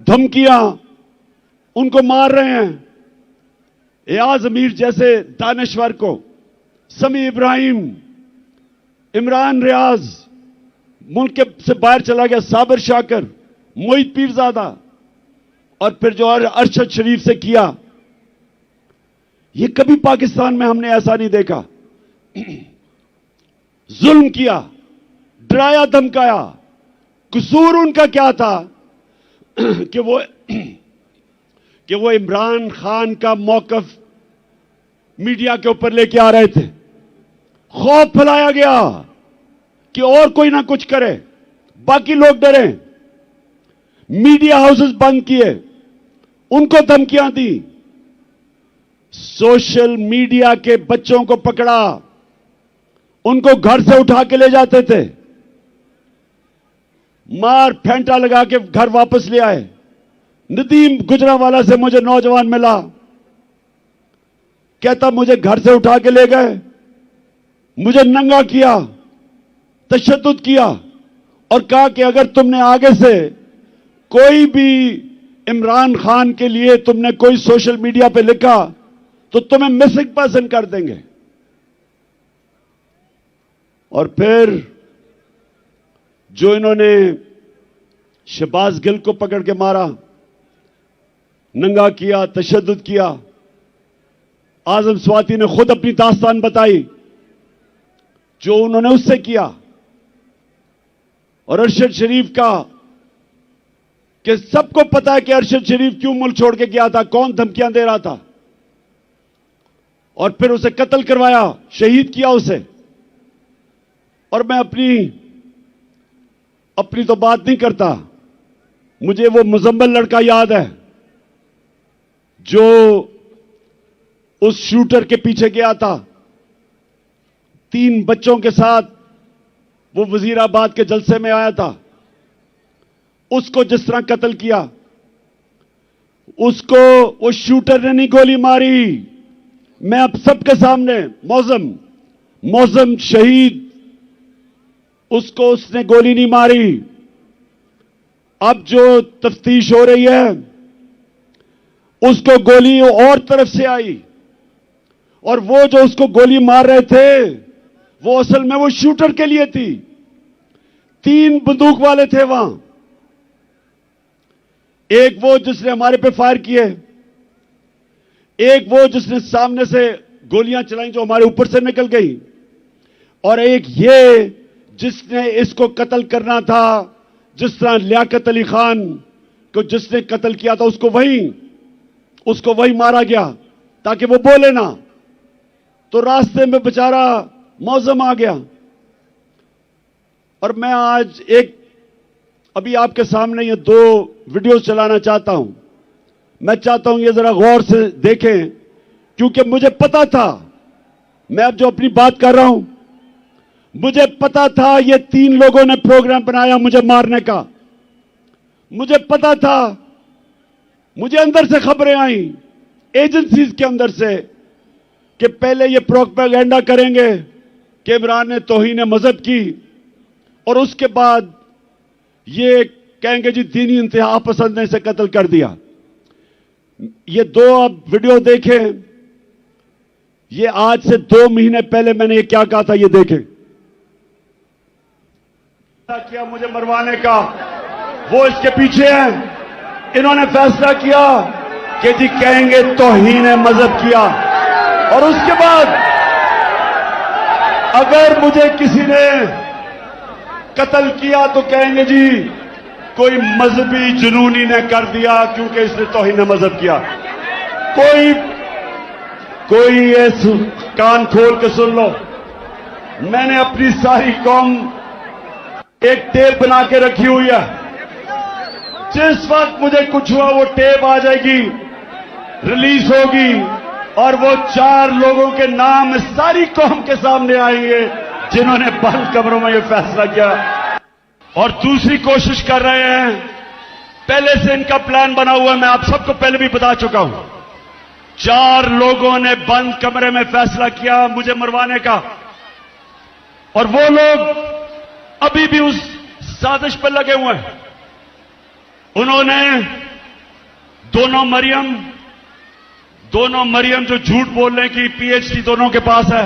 धमकियां, उनको मार रहे हैं, एयाज अमीर जैसे दानश्वर को, समी इब्राहिम, इमरान रियाज मुल्क से बाहर चला गया, साबिर शाकर, मोहित पीरजादा, और फिर जो अरशद शरीफ से किया, ये कभी पाकिस्तान में हमने ऐसा नहीं देखा। जुल्म किया, डराया धमकाया। कसूर उनका क्या था कि वो इमरान खान का मौकफ मीडिया के ऊपर लेके आ रहे थे। खौफ फैलाया गया कि और कोई ना कुछ करे, बाकी लोग डरे। मीडिया हाउसेस बंद किए, उनको धमकियां दी, सोशल मीडिया के बच्चों को पकड़ा, उनको घर से उठा के ले जाते थे, मार फेंटा लगा के घर वापस ले आए। नदीम गुजरावाला से मुझे नौजवान मिला, कहता मुझे घर से उठा के ले गए, मुझे नंगा किया, तशद्दुद किया, और कहा कि अगर तुमने आगे से कोई भी इमरान खान के लिए तुमने कोई सोशल मीडिया पे लिखा तो तुम्हें मिसिंग पर्सन कर देंगे। और फिर जो इन्होंने शहबाज गिल को पकड़ के मारा, नंगा किया, तशद्दुद किया, आजम स्वाति ने खुद अपनी दास्तान बताई जो उन्होंने उससे किया। और अरशद शरीफ का कि सबको पता है कि अरशद शरीफ क्यों मुल्क छोड़ के गया था, कौन धमकियां दे रहा था, और फिर उसे कत्ल करवाया, शहीद किया उसे। और मैं अपनी तो बात नहीं करता, मुझे वो मुजम्मिल लड़का याद है जो उस शूटर के पीछे गया था, 3 बच्चों के साथ वो वजीराबाद के जलसे में आया था। उसको जिस तरह कत्ल किया, उसको वो शूटर ने नहीं गोली मारी। मैं अब सबके सामने मौजम शहीद, उसको उसने गोली नहीं मारी। अब जो तफ्तीश हो रही है, उसको गोली और तरफ से आई, और वो जो उसको गोली मार रहे थे वो असल में वो शूटर के लिए थी। 3 बंदूक वाले थे वहां, एक वो जिसने हमारे पे फायर किए, एक वो जिसने सामने से गोलियां चलाई जो हमारे ऊपर से निकल गई, और एक ये जिसने इसको कत्ल करना था। जिस तरह लियाकत अली खान को जिसने कत्ल किया था उसको वही मारा गया ताकि वो बोले ना, तो रास्ते में बेचारा मौजम आ गया। और मैं आज अभी आपके सामने ये 2 वीडियोस चलाना चाहता हूं। मैं चाहता हूं ये जरा गौर से देखें, क्योंकि मुझे पता था, मैं अब जो अपनी बात कर रहा हूं, मुझे पता था ये 3 लोगों ने प्रोग्राम बनाया मुझे मारने का। मुझे पता था, मुझे अंदर से खबरें आई, एजेंसीज के अंदर से, कि पहले ये प्रोपेगेंडा करेंगे कि इमरान ने तौहीन मजहब की, और उसके बाद ये कहेंगे जी दीनी इंतहा पसंद ने इसे कत्ल कर दिया। ये 2 आप वीडियो देखें, ये आज से 2 महीने पहले मैंने ये क्या कहा था, ये देखें। किया मुझे मरवाने का, वो इसके पीछे हैं। इन्होंने फैसला किया कि जी कहेंगे तौहीन मजहब किया, और उसके बाद अगर मुझे किसी ने कत्ल किया तो कहेंगे जी कोई मजहबी जुनूनी ने कर दिया क्योंकि इसने तौहीन मजहब किया। कोई ये कान खोल के सुन लो, मैंने अपनी सारी कौम एक टेप बना के रखी हुई है। जिस वक्त मुझे कुछ हुआ वो टेप आ जाएगी, रिलीज होगी, और वो 4 लोगों के नाम सारी कौम के सामने आएंगे जिन्होंने बंद कमरों में ये फैसला किया और दूसरी कोशिश कर रहे हैं। पहले से इनका प्लान बना हुआ है, मैं आप सबको पहले भी बता चुका हूं। 4 लोगों ने बंद कमरे में फैसला किया मुझे मरवाने का, और वो लोग अभी भी उस साजिश पर लगे हुए हैं। उन्होंने दोनों मरियम जो झूठ बोलने की पीएचडी दोनों के पास है,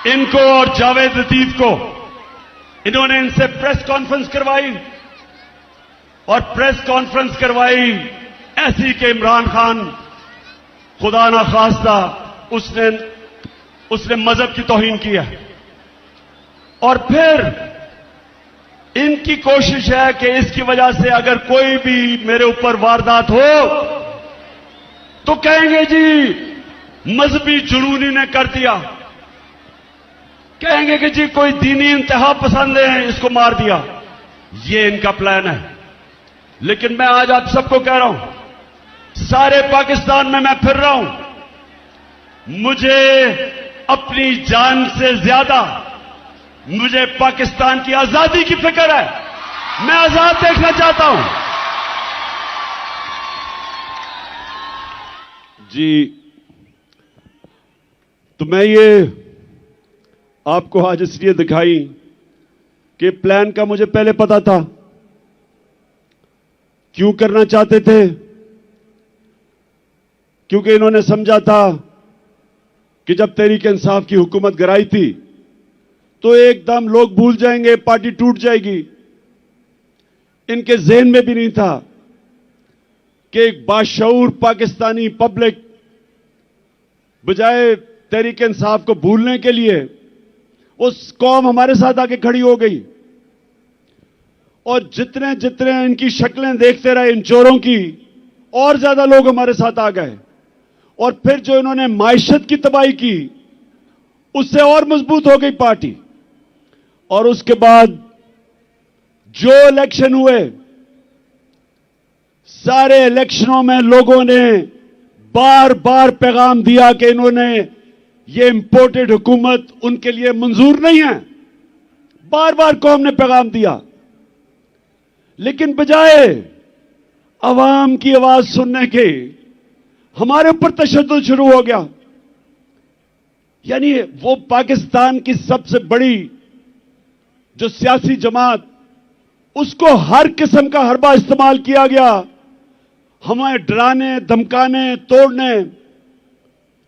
इनको और जावेद लतीफ को, इन्होंने इनसे प्रेस कॉन्फ्रेंस करवाई, और प्रेस कॉन्फ्रेंस करवाई ऐसी कि इमरान खान खुदा ना खास्ता उसने मजहब की तौहीन की है। और फिर इनकी कोशिश है कि इसकी वजह से अगर कोई भी मेरे ऊपर वारदात हो तो कहेंगे जी मजहबी जुनूनी ने कर दिया, कहेंगे कि जी कोई दीनी इंतहा पसंद है इसको मार दिया। ये इनका प्लान है। लेकिन मैं आज आप सबको कह रहा हूं, सारे पाकिस्तान में मैं फिर रहा हूं, मुझे अपनी जान से ज्यादा मुझे पाकिस्तान की आजादी की फिक्र है। मैं आजाद देखना चाहता हूं। जी, तो मैं ये आपको आज इसलिए दिखाई कि प्लान का मुझे पहले पता था। क्यों करना चाहते थे? क्योंकि इन्होंने समझा था कि जब तहरीक इंसाफ की हुकूमत गिराई थी तो एकदम लोग भूल जाएंगे, पार्टी टूट जाएगी। इनके ज़हन में भी नहीं था कि एक बाशऊर पाकिस्तानी पब्लिक बजाय तहरीक इंसाफ को भूलने के लिए उस कौम हमारे साथ आके खड़ी हो गई। और जितने जितने इनकी शक्लें देखते रहे इन चोरों की, और ज्यादा लोग हमारे साथ आ गए। और फिर जो इन्होंने माइशत की तबाही की, उससे और मजबूत हो गई पार्टी। और उसके बाद जो इलेक्शन हुए, सारे इलेक्शनों में लोगों ने बार बार पैगाम दिया कि इन्होंने ये इंपोर्टेड हुकूमत उनके लिए मंजूर नहीं है। बार बार कौम ने पैगाम दिया, लेकिन बजाय अवाम की आवाज सुनने के हमारे ऊपर तशद्दुद शुरू हो गया। यानी वो पाकिस्तान की सबसे बड़ी जो सियासी जमात, उसको हर किस्म का हरबा इस्तेमाल किया गया हमें डराने, धमकाने, तोड़ने,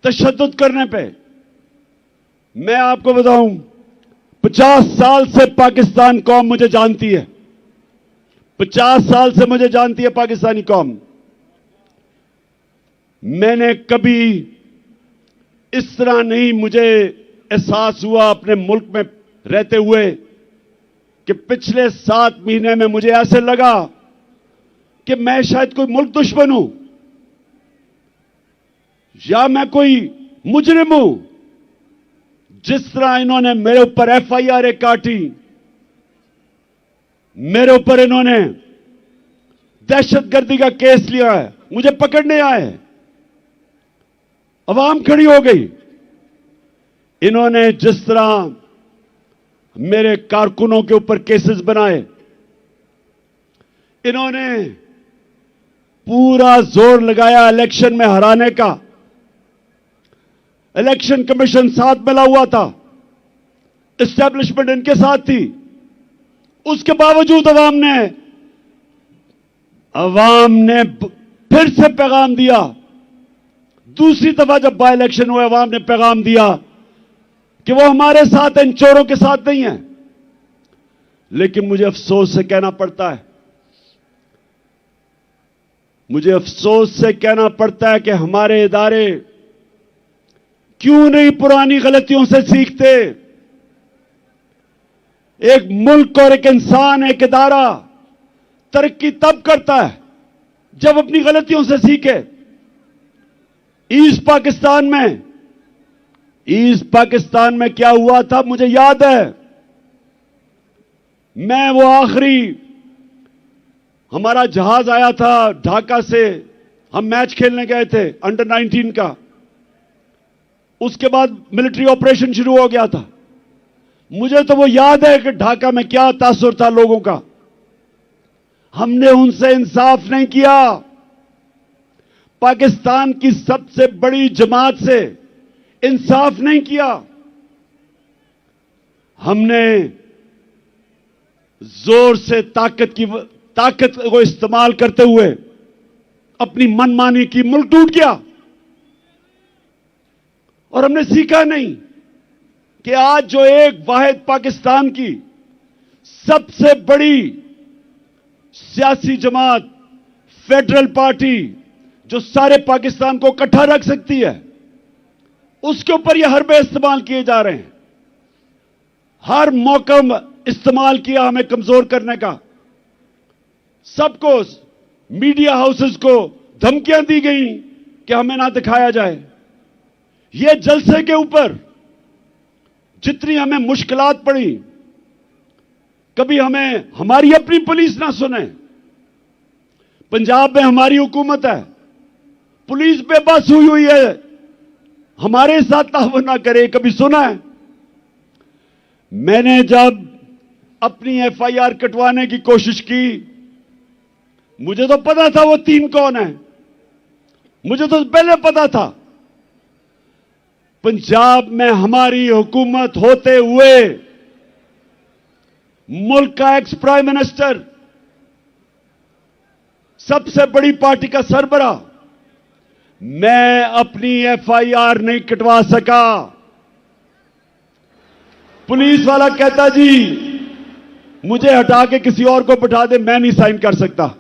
तशद्दुद करने पे। मैं आपको बताऊं, 50 साल से पाकिस्तान कौम मुझे जानती है। 50 साल से मुझे जानती है पाकिस्तानी कौम। मैंने कभी इस तरह नहीं मुझे एहसास हुआ अपने मुल्क में रहते हुए कि पिछले 7 महीने में मुझे ऐसे लगा कि मैं शायद कोई मुल्क दुश्मन हूं या मैं कोई मुजरिम हूं। जिस तरह इन्होंने मेरे ऊपर एफआईआर काटी, मेरे ऊपर इन्होंने दहशतगर्दी का केस लिया है, मुझे पकड़ने आए, अवाम खड़ी हो गई। इन्होंने जिस तरह मेरे कारकुनों के ऊपर केसेस बनाए, इन्होंने पूरा जोर लगाया इलेक्शन में हराने का। इलेक्शन कमीशन साथ मिला हुआ था, एस्टेब्लिशमेंट इनके साथ थी। उसके बावजूद अवाम ने फिर से पैगाम दिया, दूसरी दफा जब बाय इलेक्शन हुआ, अवाम ने पैगाम दिया कि वो हमारे साथ इन चोरों के साथ नहीं है। लेकिन मुझे अफसोस से कहना पड़ता है, मुझे अफसोस से कहना पड़ता है कि हमारे इदारे क्यों नहीं पुरानी गलतियों से सीखते। एक मुल्क और एक इंसान, एक इदारा तरक्की तब करता है जब अपनी गलतियों से सीखे। ईस्ट पाकिस्तान में क्या हुआ था मुझे याद है। मैं वो आखिरी हमारा जहाज आया था ढाका से, हम मैच खेलने गए थे अंडर 19 का। उसके बाद मिलिट्री ऑपरेशन शुरू हो गया था। मुझे तो वो याद है कि ढाका में क्या तासुर था लोगों का। हमने उनसे इंसाफ नहीं किया। पाकिस्तान की सबसे बड़ी जमात से इंसाफ नहीं किया। हमने जोर से ताकत को इस्तेमाल करते हुए अपनी मनमानी की, मुल्क टूट गया। और हमने सीखा नहीं कि आज जो एक वाहिद पाकिस्तान की सबसे बड़ी सियासी जमात, फेडरल पार्टी, जो सारे पाकिस्तान को इकट्ठा रख सकती है, उसके ऊपर यह हरबे इस्तेमाल किए जा रहे हैं। हर मौका इस्तेमाल किया हमें कमजोर करने का। सबको, मीडिया हाउसेस को धमकियां दी गई कि हमें ना दिखाया जाए। ये जलसे के ऊपर जितनी हमें मुश्किलात पड़ी, कभी हमें हमारी अपनी पुलिस ना सुने। पंजाब में हमारी हुकूमत है, पुलिस बेबस हुई है, हमारे साथ ताउन ना करे, कभी सुना है? मैंने जब अपनी एफआईआर कटवाने की कोशिश की, मुझे तो पता था वो 3 कौन है, मुझे तो पहले पता था। पंजाब में हमारी हुकूमत होते हुए मुल्क का एक्स प्राइम मिनिस्टर, सबसे बड़ी पार्टी का सरबराह, मैं अपनी एफआईआर नहीं कटवा सका। पुलिस वाला कहता जी मुझे हटा के किसी और को बिठा दे, मैं नहीं साइन कर सकता।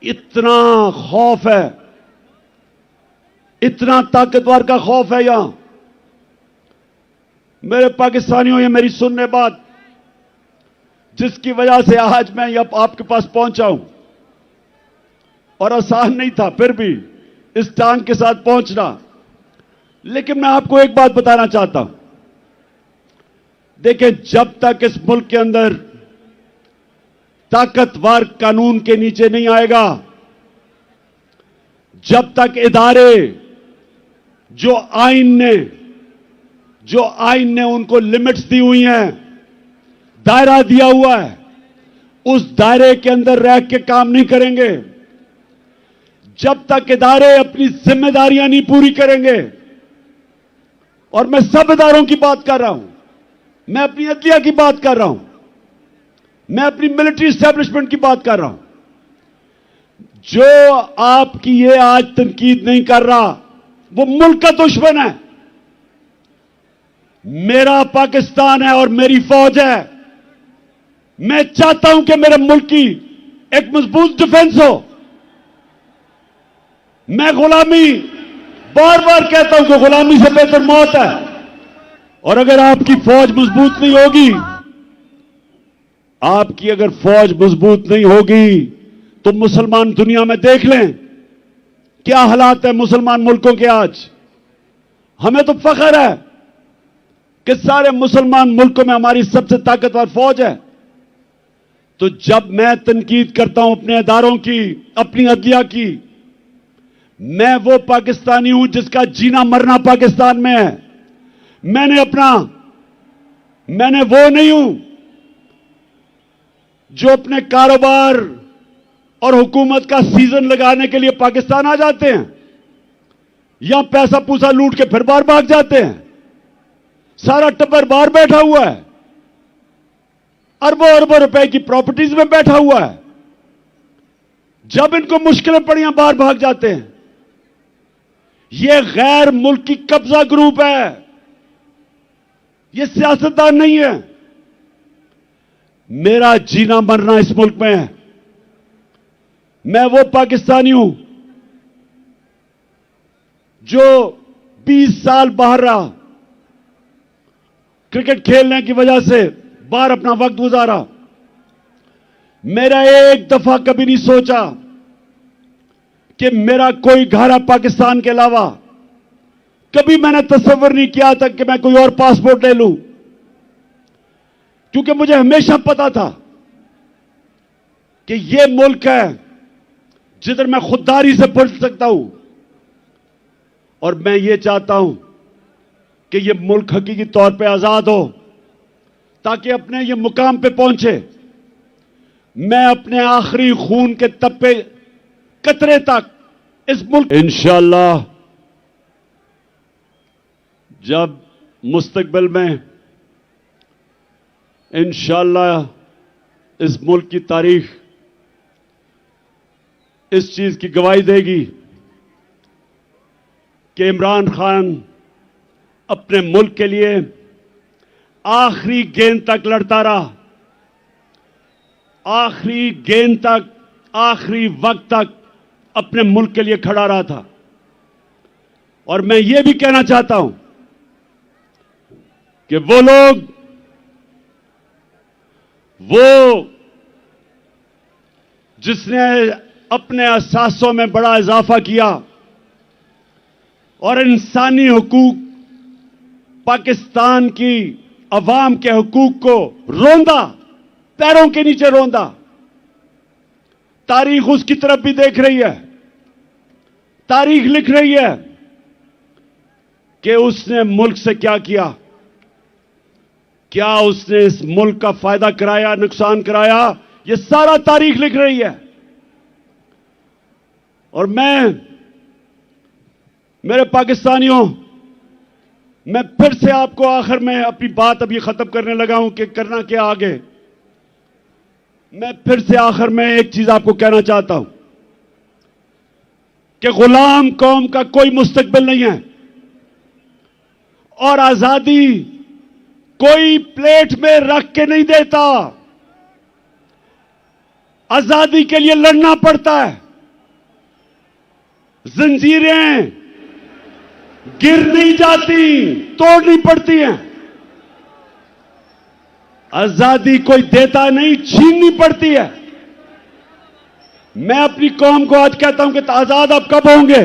इतना खौफ है, इतना ताकतवर का खौफ है यहां। मेरे पाकिस्तानियों, ये मेरी सुनने बात, जिसकी वजह से आज मैं यहां आपके पास पहुंचा हूं, और आसान नहीं था फिर भी इस टांग के साथ पहुंचना। लेकिन मैं आपको एक बात बताना चाहता हूं। देखिए, जब तक इस मुल्क के अंदर ताकतवर कानून के नीचे नहीं आएगा, जब तक इदारे जो आईन ने उनको लिमिट्स दी हुई हैं, दायरा दिया हुआ है, उस दायरे के अंदर रह के काम नहीं करेंगे, जब तक इदारे अपनी जिम्मेदारियां नहीं पूरी करेंगे, और मैं सब इदारों की बात कर रहा हूं, मैं अपनी अदलिया की बात कर रहा हूं, मैं अपनी मिलिट्री एस्टेब्लिशमेंट की बात कर रहा हूं, जो आपकी ये आज तनकीद नहीं कर रहा वो मुल्क का दुश्मन है। मेरा पाकिस्तान है और मेरी फौज है। मैं चाहता हूं कि मेरे मुल्क की एक मजबूत डिफेंस हो। मैं गुलामी, बार बार कहता हूं कि गुलामी से बेहतर मौत है। और अगर आपकी फौज मजबूत नहीं होगी, आपकी अगर फौज मजबूत नहीं होगी, तो मुसलमान दुनिया में देख लें क्या हालात है मुसलमान मुल्कों के आज। हमें तो फख्र है कि सारे मुसलमान मुल्कों में हमारी सबसे ताकतवर फौज है। तो जब मैं तनकीद करता हूं अपने इदारों की, अपनी अदलिया की, मैं वो पाकिस्तानी हूं जिसका जीना मरना पाकिस्तान में है। मैंने वो नहीं हूं जो अपने कारोबार और हुकूमत का सीजन लगाने के लिए पाकिस्तान आ जाते हैं, यहां पैसा पूसा लूट के फिर बाहर भाग जाते हैं। सारा टब्बर बाहर बैठा हुआ है, अरबों अरबों रुपए की प्रॉपर्टीज में बैठा हुआ है। जब इनको मुश्किलें पड़ियां बाहर भाग जाते हैं। यह गैर मुल्की कब्जा ग्रुप है, यह सियासतदान नहीं है। मेरा जीना मरना इस मुल्क में है। मैं वो पाकिस्तानी हूं जो 20 साल बाहर रहा, क्रिकेट खेलने की वजह से बाहर अपना वक्त गुजारा। मेरा एक दफा कभी नहीं सोचा कि मेरा कोई घर है पाकिस्तान के अलावा। कभी मैंने तस्वीर नहीं किया था कि मैं कोई और पासपोर्ट ले लूं, क्योंकि मुझे हमेशा पता था कि यह मुल्क है जिधर मैं खुददारी से पढ़ सकता हूं। और मैं ये चाहता हूं कि यह मुल्क हकीकी तौर पे आजाद हो, ताकि अपने ये मुकाम पे पहुंचे। मैं अपने आखिरी खून के तप्पे कतरे तक इस मुल्क, इंशाअल्लाह जब मुस्तकबिल में इंशाअल्लाह इस मुल्क की तारीख इस चीज की गवाही देगी कि इमरान खान अपने मुल्क के लिए आखिरी गेंद तक लड़ता रहा, आखिरी गेंद तक, आखिरी वक्त तक अपने मुल्क के लिए खड़ा रहा था। और मैं ये भी कहना चाहता हूं कि वो लोग, जिसने अपने अहसासों में बड़ा इजाफा किया और इंसानी हुकूक, पाकिस्तान की अवाम के हुकूक को रोंदा, पैरों के नीचे रोंदा, तारीख उसकी तरफ भी देख रही है। तारीख लिख रही है कि उसने मुल्क से क्या किया, क्या उसने इस मुल्क का फायदा कराया, नुकसान कराया, यह सारा तारीख लिख रही है। और मेरे पाकिस्तानियों, मैं फिर से आपको आखिर में अपनी बात अभी खत्म करने लगा हूं कि करना क्या आगे। मैं फिर से आखिर में एक चीज आपको कहना चाहता हूं कि गुलाम कौम का कोई मुस्तकबिल नहीं है, और आजादी कोई प्लेट में रख के नहीं देता। आजादी के लिए लड़ना पड़ता है। जंजीरें गिर नहीं जाती, तोड़नी पड़ती हैं। आजादी कोई देता नहीं, छीननी पड़ती है। मैं अपनी कौम को आज कहता हूं कि आजाद आप कब होंगे?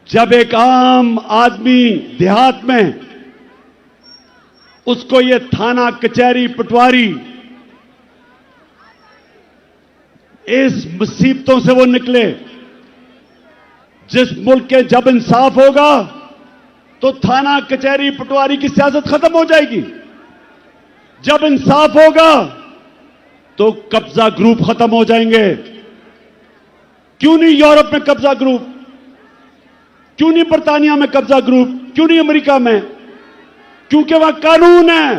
जब एक आम आदमी देहात में, उसको ये थाना, कचहरी, पटवारी, इस मुसीबतों से वो निकले। जिस मुल्क के जब इंसाफ होगा तो थाना, कचहरी, पटवारी की सियासत खत्म हो जाएगी। जब इंसाफ होगा तो कब्जा ग्रुप खत्म हो जाएंगे। क्यों नहीं यूरोप में कब्जा ग्रुप? क्यों नहीं बर्तानिया में कब्जा ग्रुप? क्यों नहीं अमेरिका में? क्योंकि वहां कानून है।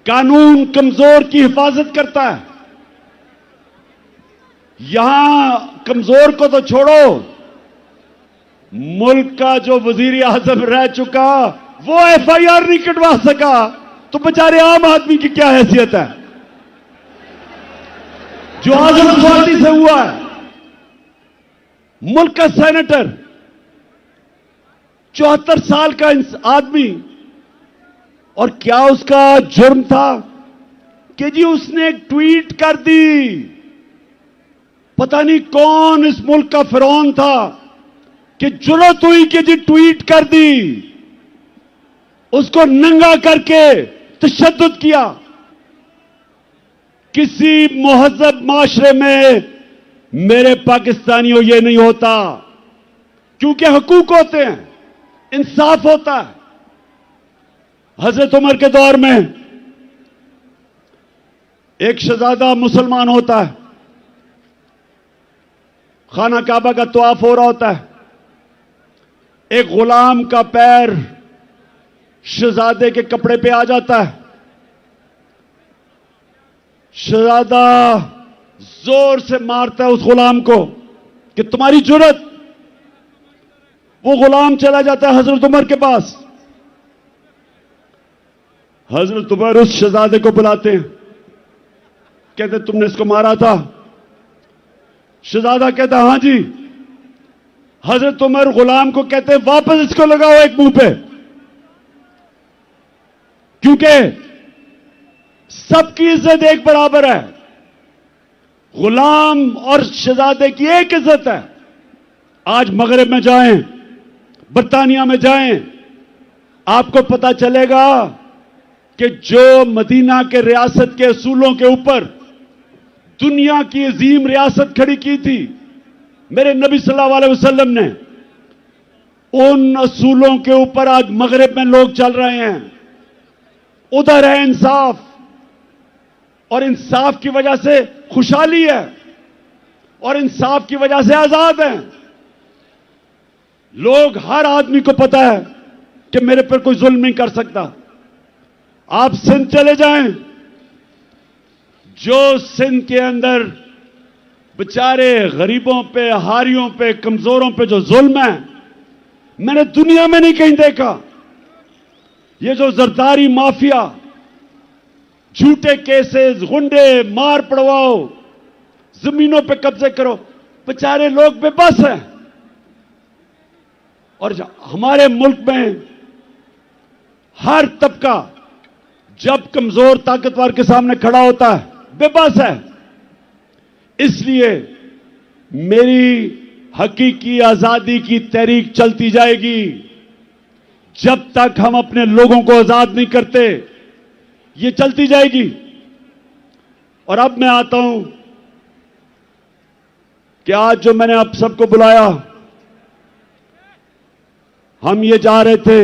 कानून कमजोर की हिफाजत करता है। यहां कमजोर को तो छोड़ो, मुल्क का जो वजीर आजम रह चुका वो एफआईआर नहीं कटवा सका, तो बेचारे आम आदमी की क्या हैसियत है जो आजम स्वाति से हुआ है? मुल्क का सेनेटर, 74 साल का आदमी, और क्या उसका जुर्म था कि जी उसने एक ट्वीट कर दी। पता नहीं कौन इस मुल्क का फिरौन था कि जुर्रत हुई कि जी ट्वीट कर दी, उसको नंगा करके तशद्दुद किया। किसी मुहज़्ज़ब माशरे में मेरे पाकिस्तानियों ये नहीं होता, क्योंकि हुकूक होते हैं, इंसाफ होता है। हजरत उमर के दौर में एक शहजादा मुसलमान होता है, खाना काबा का तवाफ हो रहा होता है, एक गुलाम का पैर शहजादे के कपड़े पे आ जाता है। शहजादा जोर से मारता है उस गुलाम को कि तुम्हारी जुर्रत, वो गुलाम चला जाता है हजरत उमर के पास। हजरत उमर उस शहजादे को बुलाते हैं, कहते तुमने इसको मारा था? शहजादा कहता हां जी। हजरत उमर गुलाम को कहते हैं वापस इसको लगाओ एक मुंह पे, क्योंकि सबकी इज्जत एक बराबर है। गुलाम और शहजादे की एक इज्जत है। आज मगरिब में जाएं, बरतानिया में जाएं, आपको पता चलेगा कि जो मदीना के रियासत के असूलों के ऊपर दुनिया की अजीम रियासत खड़ी की थी मेरे नबी सल्लल्लाहु अलैहि वसल्लम ने, उन असूलों के ऊपर आज मगरिब में लोग चल रहे हैं। उधर है इंसाफ, और इंसाफ की वजह से खुशहाली है, और इंसाफ की वजह से आजाद हैं लोग। हर आदमी को पता है कि मेरे पर कोई जुल्म नहीं कर सकता। आप सिंध चले जाएं, जो सिंध के अंदर बेचारे गरीबों पे, हारियों पे, कमजोरों पे जो जुल्म है, मैंने दुनिया में नहीं कहीं देखा। ये जो जरदारी माफिया, झूठे केसेस, गुंडे, मार पड़वाओ, जमीनों पे कब्जे करो, बेचारे लोग बेबस हैं। और हमारे मुल्क में हर तबका जब कमजोर ताकतवर के सामने खड़ा होता है बेबस है। इसलिए मेरी हकीकी आजादी की तहरीक चलती जाएगी जब तक हम अपने लोगों को आजाद नहीं करते, ये चलती जाएगी। और अब मैं आता हूं कि आज जो मैंने आप सबको बुलाया, हम ये चाह रहे थे,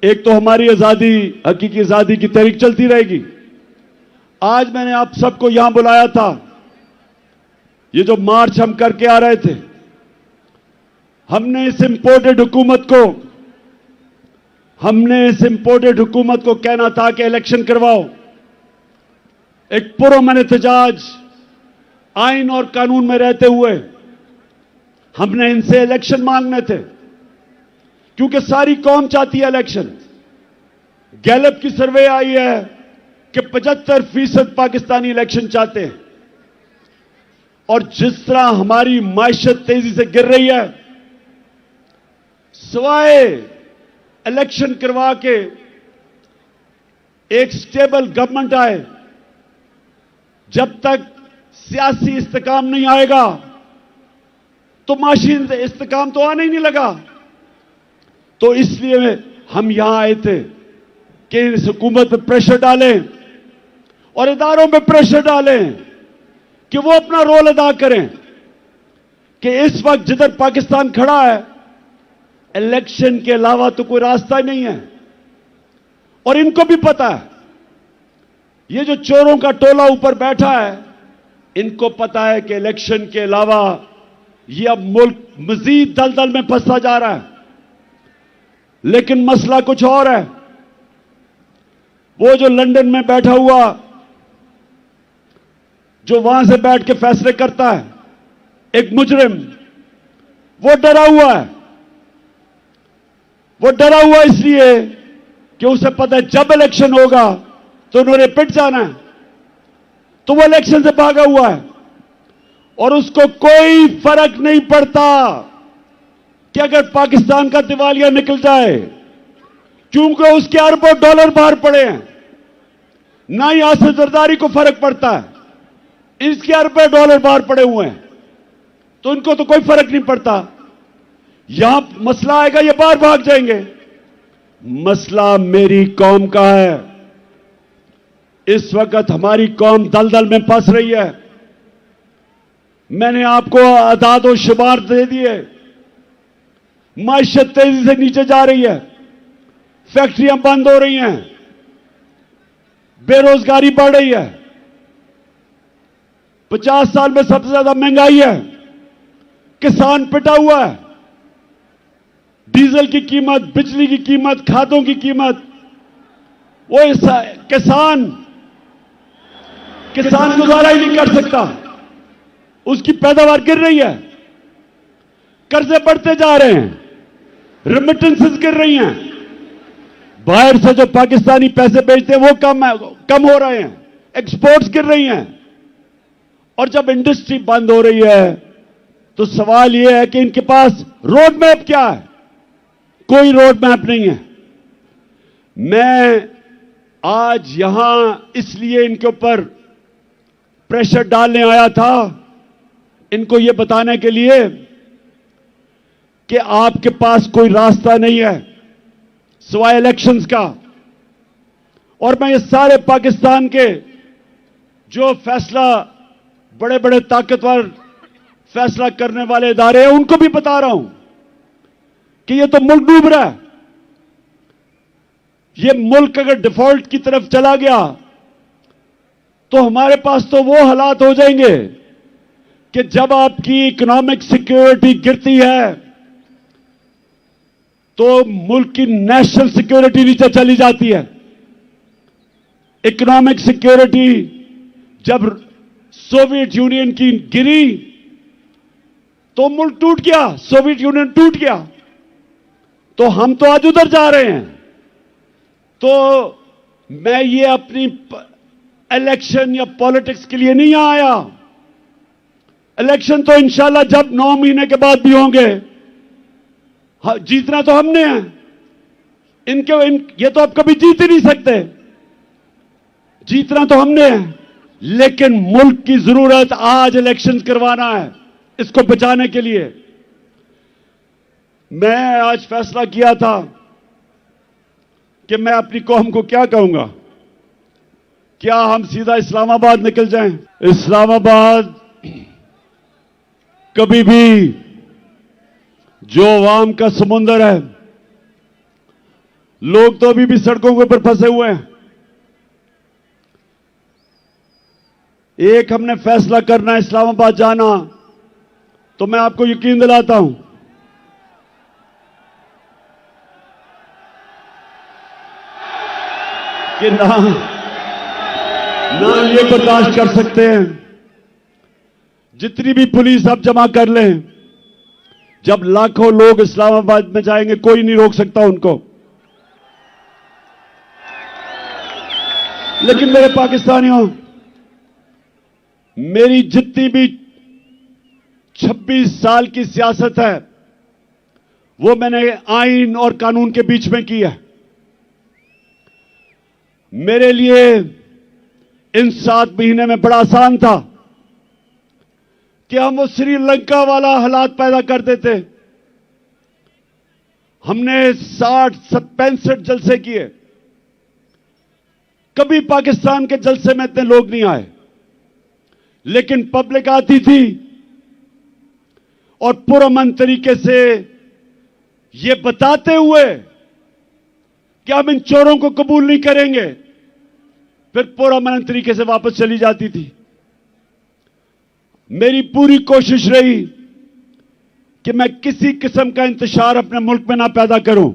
एक तो हमारी आजादी, हकीकी आजादी की तहरीक चलती रहेगी। आज मैंने आप सबको यहां बुलाया था, ये जो मार्च हम करके आ रहे थे, हमने इस इंपोर्टेड हुकूमत को कहना था कि इलेक्शन करवाओ। एक पुरअमन एहतजाज आइन और कानून में रहते हुए हमने इनसे इलेक्शन मांगने थे, क्योंकि सारी कौम चाहती है इलेक्शन। गैलप की सर्वे आई है कि 75% पाकिस्तानी इलेक्शन चाहते हैं। और जिस तरह हमारी मायशत तेजी से गिर रही है, सिवाय इलेक्शन करवा के एक स्टेबल गवर्नमेंट आए, जब तक सियासी इस्तेकाम नहीं आएगा तो माशी इस्तेकाम तो आने ही नहीं लगा। तो इसलिए हम यहां आए थे कि इस हुकूमत पर प्रेशर डालें और इदारों पर प्रेशर डालें कि वो अपना रोल अदा करें कि इस वक्त जिधर पाकिस्तान खड़ा है, इलेक्शन के अलावा तो कोई रास्ता ही नहीं है। और इनको भी पता है, ये जो चोरों का टोला ऊपर बैठा है, इनको पता है कि इलेक्शन के अलावा ये अब मुल्क मजीद दलदल में फंसता जा रहा है। लेकिन मसला कुछ और है। वो जो लंदन में बैठा हुआ, जो वहां से बैठ के फैसले करता है, एक मुजरिम, वो डरा हुआ है। वो डरा हुआ इसलिए कि उसे पता है जब इलेक्शन होगा तो उन्होंने पिट जाना है, तो वो इलेक्शन से भागा हुआ है। और उसको कोई फर्क नहीं पड़ता कि अगर पाकिस्तान का दिवालिया निकल जाए, क्योंकि उसके अरबों डॉलर बाहर पड़े हैं। ना ही आसिफ जरदारी को फर्क पड़ता है, इसके अरबों डॉलर बाहर पड़े हुए हैं, तो इनको तो कोई फर्क नहीं पड़ता। यहां मसला आएगा, ये बाहर भाग जाएंगे। मसला मेरी कौम का है। इस वक्त हमारी कौम दलदल में फंस रही है। मैंने आपको अदाद और शुमार दे दिए। मायशत तेजी से नीचे जा रही है, फैक्ट्रियां बंद हो रही हैं, बेरोजगारी बढ़ रही है, 50 साल में सबसे ज्यादा महंगाई है, किसान पिटा हुआ है, डीजल की कीमत, बिजली की कीमत, खादों की कीमत, वो किसान गुजारा ही नहीं कर सकता, उसकी पैदावार गिर रही है, कर्जे बढ़ते जा रहे हैं, रेमिटेंसेस गिर रही हैं, बाहर से जो पाकिस्तानी पैसे भेजते हैं वो कम हो रहे हैं, एक्सपोर्ट्स गिर रही हैं। और जब इंडस्ट्री बंद हो रही है तो सवाल यह है कि इनके पास रोड मैप क्या है? कोई रोड मैप नहीं है। मैं आज यहां इसलिए इनके ऊपर प्रेशर डालने आया था, इनको यह बताने के लिए कि आपके पास कोई रास्ता नहीं है सिवाय इलेक्शंस का। और मैं ये सारे पाकिस्तान के जो फैसला, बड़े बड़े ताकतवर फैसला करने वाले इदारे हैं, उनको भी बता रहा हूं कि ये तो मुल्क डूब रहा है। ये मुल्क अगर डिफॉल्ट की तरफ चला गया तो हमारे पास तो वो हालात हो जाएंगे कि जब आपकी इकोनॉमिक सिक्योरिटी गिरती है तो मुल्क की नेशनल सिक्योरिटी नीचे चली जाती है। इकोनॉमिक सिक्योरिटी जब सोवियत यूनियन की गिरी तो मुल्क टूट गया, सोवियत यूनियन टूट गया। तो हम तो आज उधर जा रहे हैं। तो मैं ये अपनी इलेक्शन या पॉलिटिक्स के लिए नहीं आया। इलेक्शन तो इंशाल्लाह जब 9 महीने के बाद भी होंगे, जीतना तो हमने है। ये तो आप कभी जीत ही नहीं सकते। जीतना तो हमने है, लेकिन मुल्क की जरूरत आज इलेक्शन करवाना है, इसको बचाने के लिए। मैं आज फैसला किया था कि मैं अपनी कौम को क्या कहूंगा। क्या हम सीधा इस्लामाबाद निकल जाएं? इस्लामाबाद कभी भी जो अवाम का समुंदर है, लोग तो अभी भी सड़कों के ऊपर फंसे हुए हैं। एक हमने फैसला करना है इस्लामाबाद जाना, तो मैं आपको यकीन दिलाता हूं कि ना ये बर्दाश्त कर सकते हैं। जितनी भी पुलिस आप जमा कर लें, जब लाखों लोग इस्लामाबाद में जाएंगे कोई नहीं रोक सकता उनको। लेकिन मेरे पाकिस्तानियों, मेरी जितनी भी 26 साल की सियासत है वो मैंने आइन और कानून के बीच में की है। मेरे लिए इन 7 महीने में बड़ा आसान था कि हम वो श्रीलंका वाला हालात पैदा कर देते। हमने 65 जलसे किए, कभी पाकिस्तान के जलसे में इतने लोग नहीं आए, लेकिन पब्लिक आती थी और पुरअमन तरीके से ये बताते हुए कि हम इन चोरों को कबूल नहीं करेंगे, फिर पुरअमन तरीके से वापस चली जाती थी। मेरी पूरी कोशिश रही कि मैं किसी किस्म का इंतशार अपने मुल्क में ना पैदा करूं,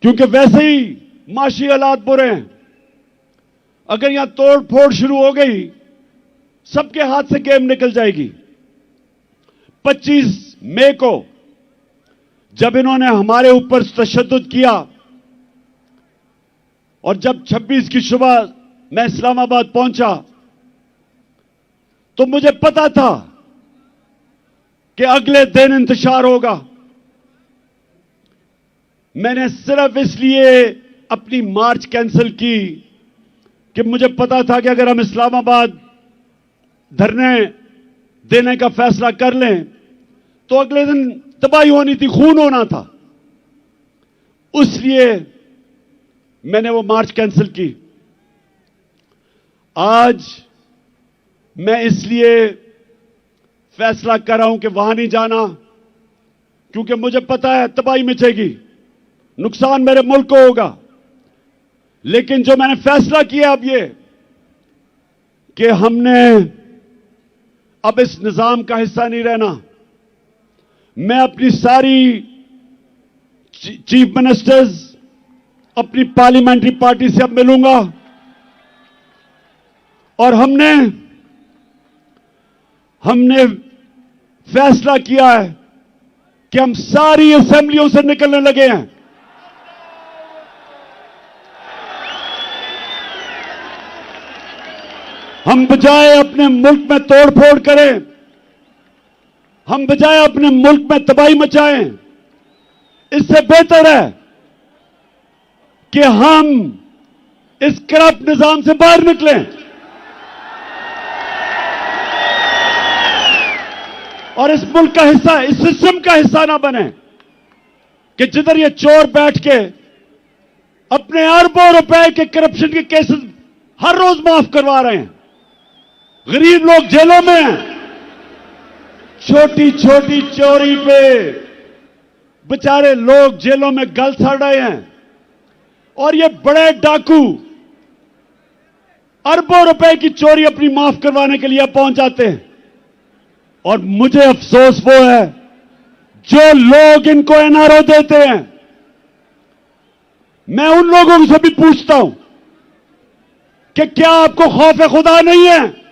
क्योंकि वैसे ही माशी हालात बुरे हैं। अगर यहां तोड़ फोड़ शुरू हो गई, सबके हाथ से गेम निकल जाएगी। 25 मई को जब इन्होंने हमारे ऊपर तशद्दुद किया और जब 26 की सुबह मैं इस्लामाबाद पहुंचा, तो मुझे पता था कि अगले दिन इंतशार होगा। मैंने सिर्फ इसलिए अपनी मार्च कैंसिल की कि मुझे पता था कि अगर हम इस्लामाबाद धरने देने का फैसला कर लें तो अगले दिन तबाही होनी थी, खून होना था। इसलिए मैंने वो मार्च कैंसिल की। आज मैं इसलिए फैसला कर रहा हूं कि वहां नहीं जाना, क्योंकि मुझे पता है तबाही मचेगी, नुकसान मेरे मुल्क को होगा। लेकिन जो मैंने फैसला किया अब ये कि हमने अब इस निजाम का हिस्सा नहीं रहना। मैं अपनी सारी चीफ मिनिस्टर्स, अपनी पार्लियामेंट्री पार्टी से अब मिलूंगा और हमने फैसला किया है कि हम सारी असेंबलियों से निकलने लगे हैं। हम बजाय अपने मुल्क में तोड़फोड़ करें, हम बजाय अपने मुल्क में तबाही मचाएं, इससे बेहतर है कि हम इस करप्ट निजाम से बाहर निकलें और इस मुल्क का हिस्सा, इस सिस्टम का हिस्सा ना बने कि जिधर ये चोर बैठ के अपने अरबों रुपए के करप्शन के केसेस हर रोज माफ करवा रहे हैं। गरीब लोग जेलों में हैं, छोटी छोटी चोरी पे बेचारे लोग जेलों में गल सड़ रहे हैं और ये बड़े डाकू अरबों रुपए की चोरी अपनी माफ करवाने के लिए पहुंच जाते हैं। और मुझे अफसोस वो है जो लोग इनको एनआरओ देते हैं। मैं उन लोगों से भी पूछता हूं कि क्या आपको खौफ खुदा नहीं है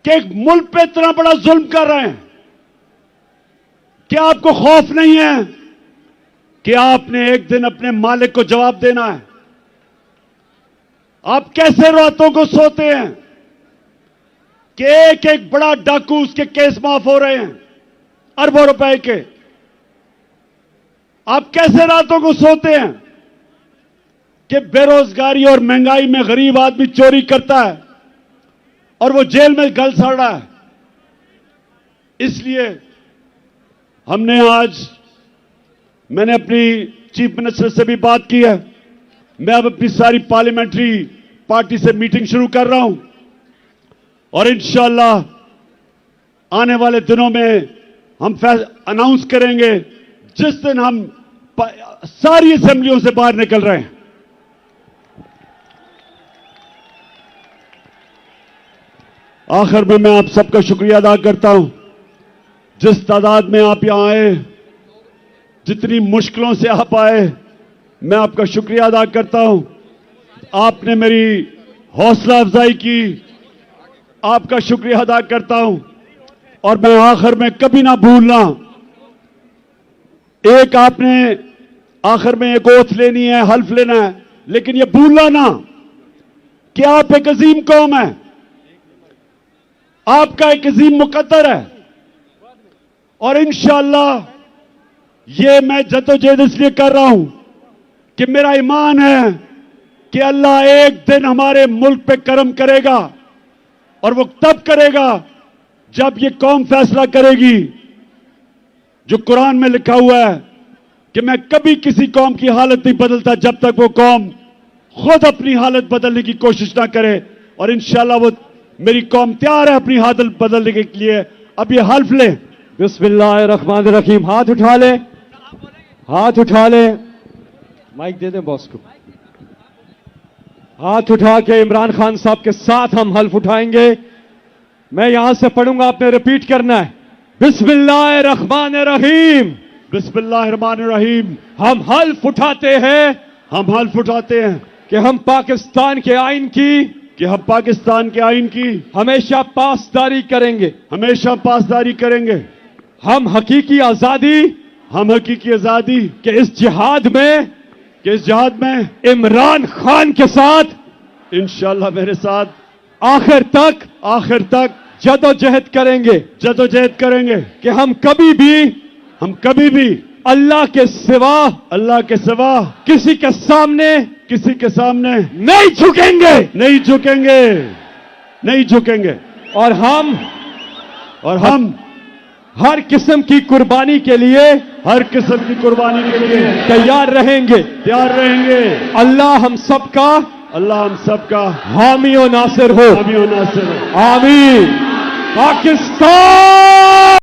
कि एक मुल्क पे इतना बड़ा जुल्म कर रहे हैं? क्या आपको खौफ नहीं है कि आपने एक दिन अपने मालिक को जवाब देना है? आप कैसे रातों को सोते हैं कि एक एक बड़ा डाकू, उसके केस माफ हो रहे हैं अरबों रुपए के? आप कैसे रातों को सोते हैं कि बेरोजगारी और महंगाई में गरीब आदमी चोरी करता है और वो जेल में गल सड़ रहा है? इसलिए हमने आज, मैंने अपनी चीफ मिनिस्टर से भी बात की है। मैं अब अपनी सारी पार्लियामेंट्री पार्टी से मीटिंग शुरू कर रहा हूं और इंशाअल्लाह आने वाले दिनों में हम अनाउंस करेंगे जिस दिन हम सारी असेंबलियों से बाहर निकल रहे हैं। आखिर में मैं आप सबका शुक्रिया अदा करता हूं, जिस तादाद में आप यहां आए, जितनी मुश्किलों से आप आए, मैं आपका शुक्रिया अदा करता हूं। आपने मेरी हौसला अफजाई की, आपका शुक्रिया अदा करता हूं। और मैं आखिर में कभी ना भूलना, एक आपने आखिर में एक ओथ लेनी है, हल्फ लेना है, लेकिन यह भूलना ना कि आप एक अजीम कौम है, आपका एक अजीम मुकद्दर है। और इंशाअल्लाह ये मैं जद्दोजहद इसलिए कर रहा हूं कि मेरा ईमान है कि अल्लाह एक दिन हमारे मुल्क पे करम करेगा और वो तब करेगा जब ये कौम फैसला करेगी। जो कुरान में लिखा हुआ है कि मैं कभी किसी कौम की हालत नहीं बदलता जब तक वो कौम खुद अपनी हालत बदलने की कोशिश ना करे। और इंशाअल्लाह वो मेरी कौम तैयार है अपनी हालत बदलने के लिए। अब ये हल्फ ले। बिस्मिल्लाहिर्रहमानिर्रहीम। हाथ उठा ले, हाथ उठा ले, माइक दे दें बॉस को। हाथ उठा के इमरान खान साहब के साथ हम हल्फ उठाएंगे। मैं यहां से पढ़ूंगा, आपने रिपीट करना है। बिस्मिल्लाहिर्रहमानिर्रहीम। बिस्मिल्लाहिर्रहमानिर्रहीम। हम हल्फ उठाते हैं, हम हल्फ उठाते हैं कि हम पाकिस्तान के आइन की, कि हम पाकिस्तान के आइन की हमेशा पासदारी करेंगे, हमेशा पासदारी करेंगे। हम हकीकी आजादी, हम हकीकी आजादी के इस जिहाद में, इमरान खान के साथ इंशाअल्लाह मेरे साथ आखिर तक जदोजहद करेंगे, जदोजहद करेंगे कि हम कभी भी अल्लाह के सिवा किसी के सामने नहीं झुकेंगे। और हम हर किस्म की कुर्बानी के लिए तैयार रहेंगे। अल्लाह हम सबका हामी और नासिर हो। आमीन। पाकिस्तान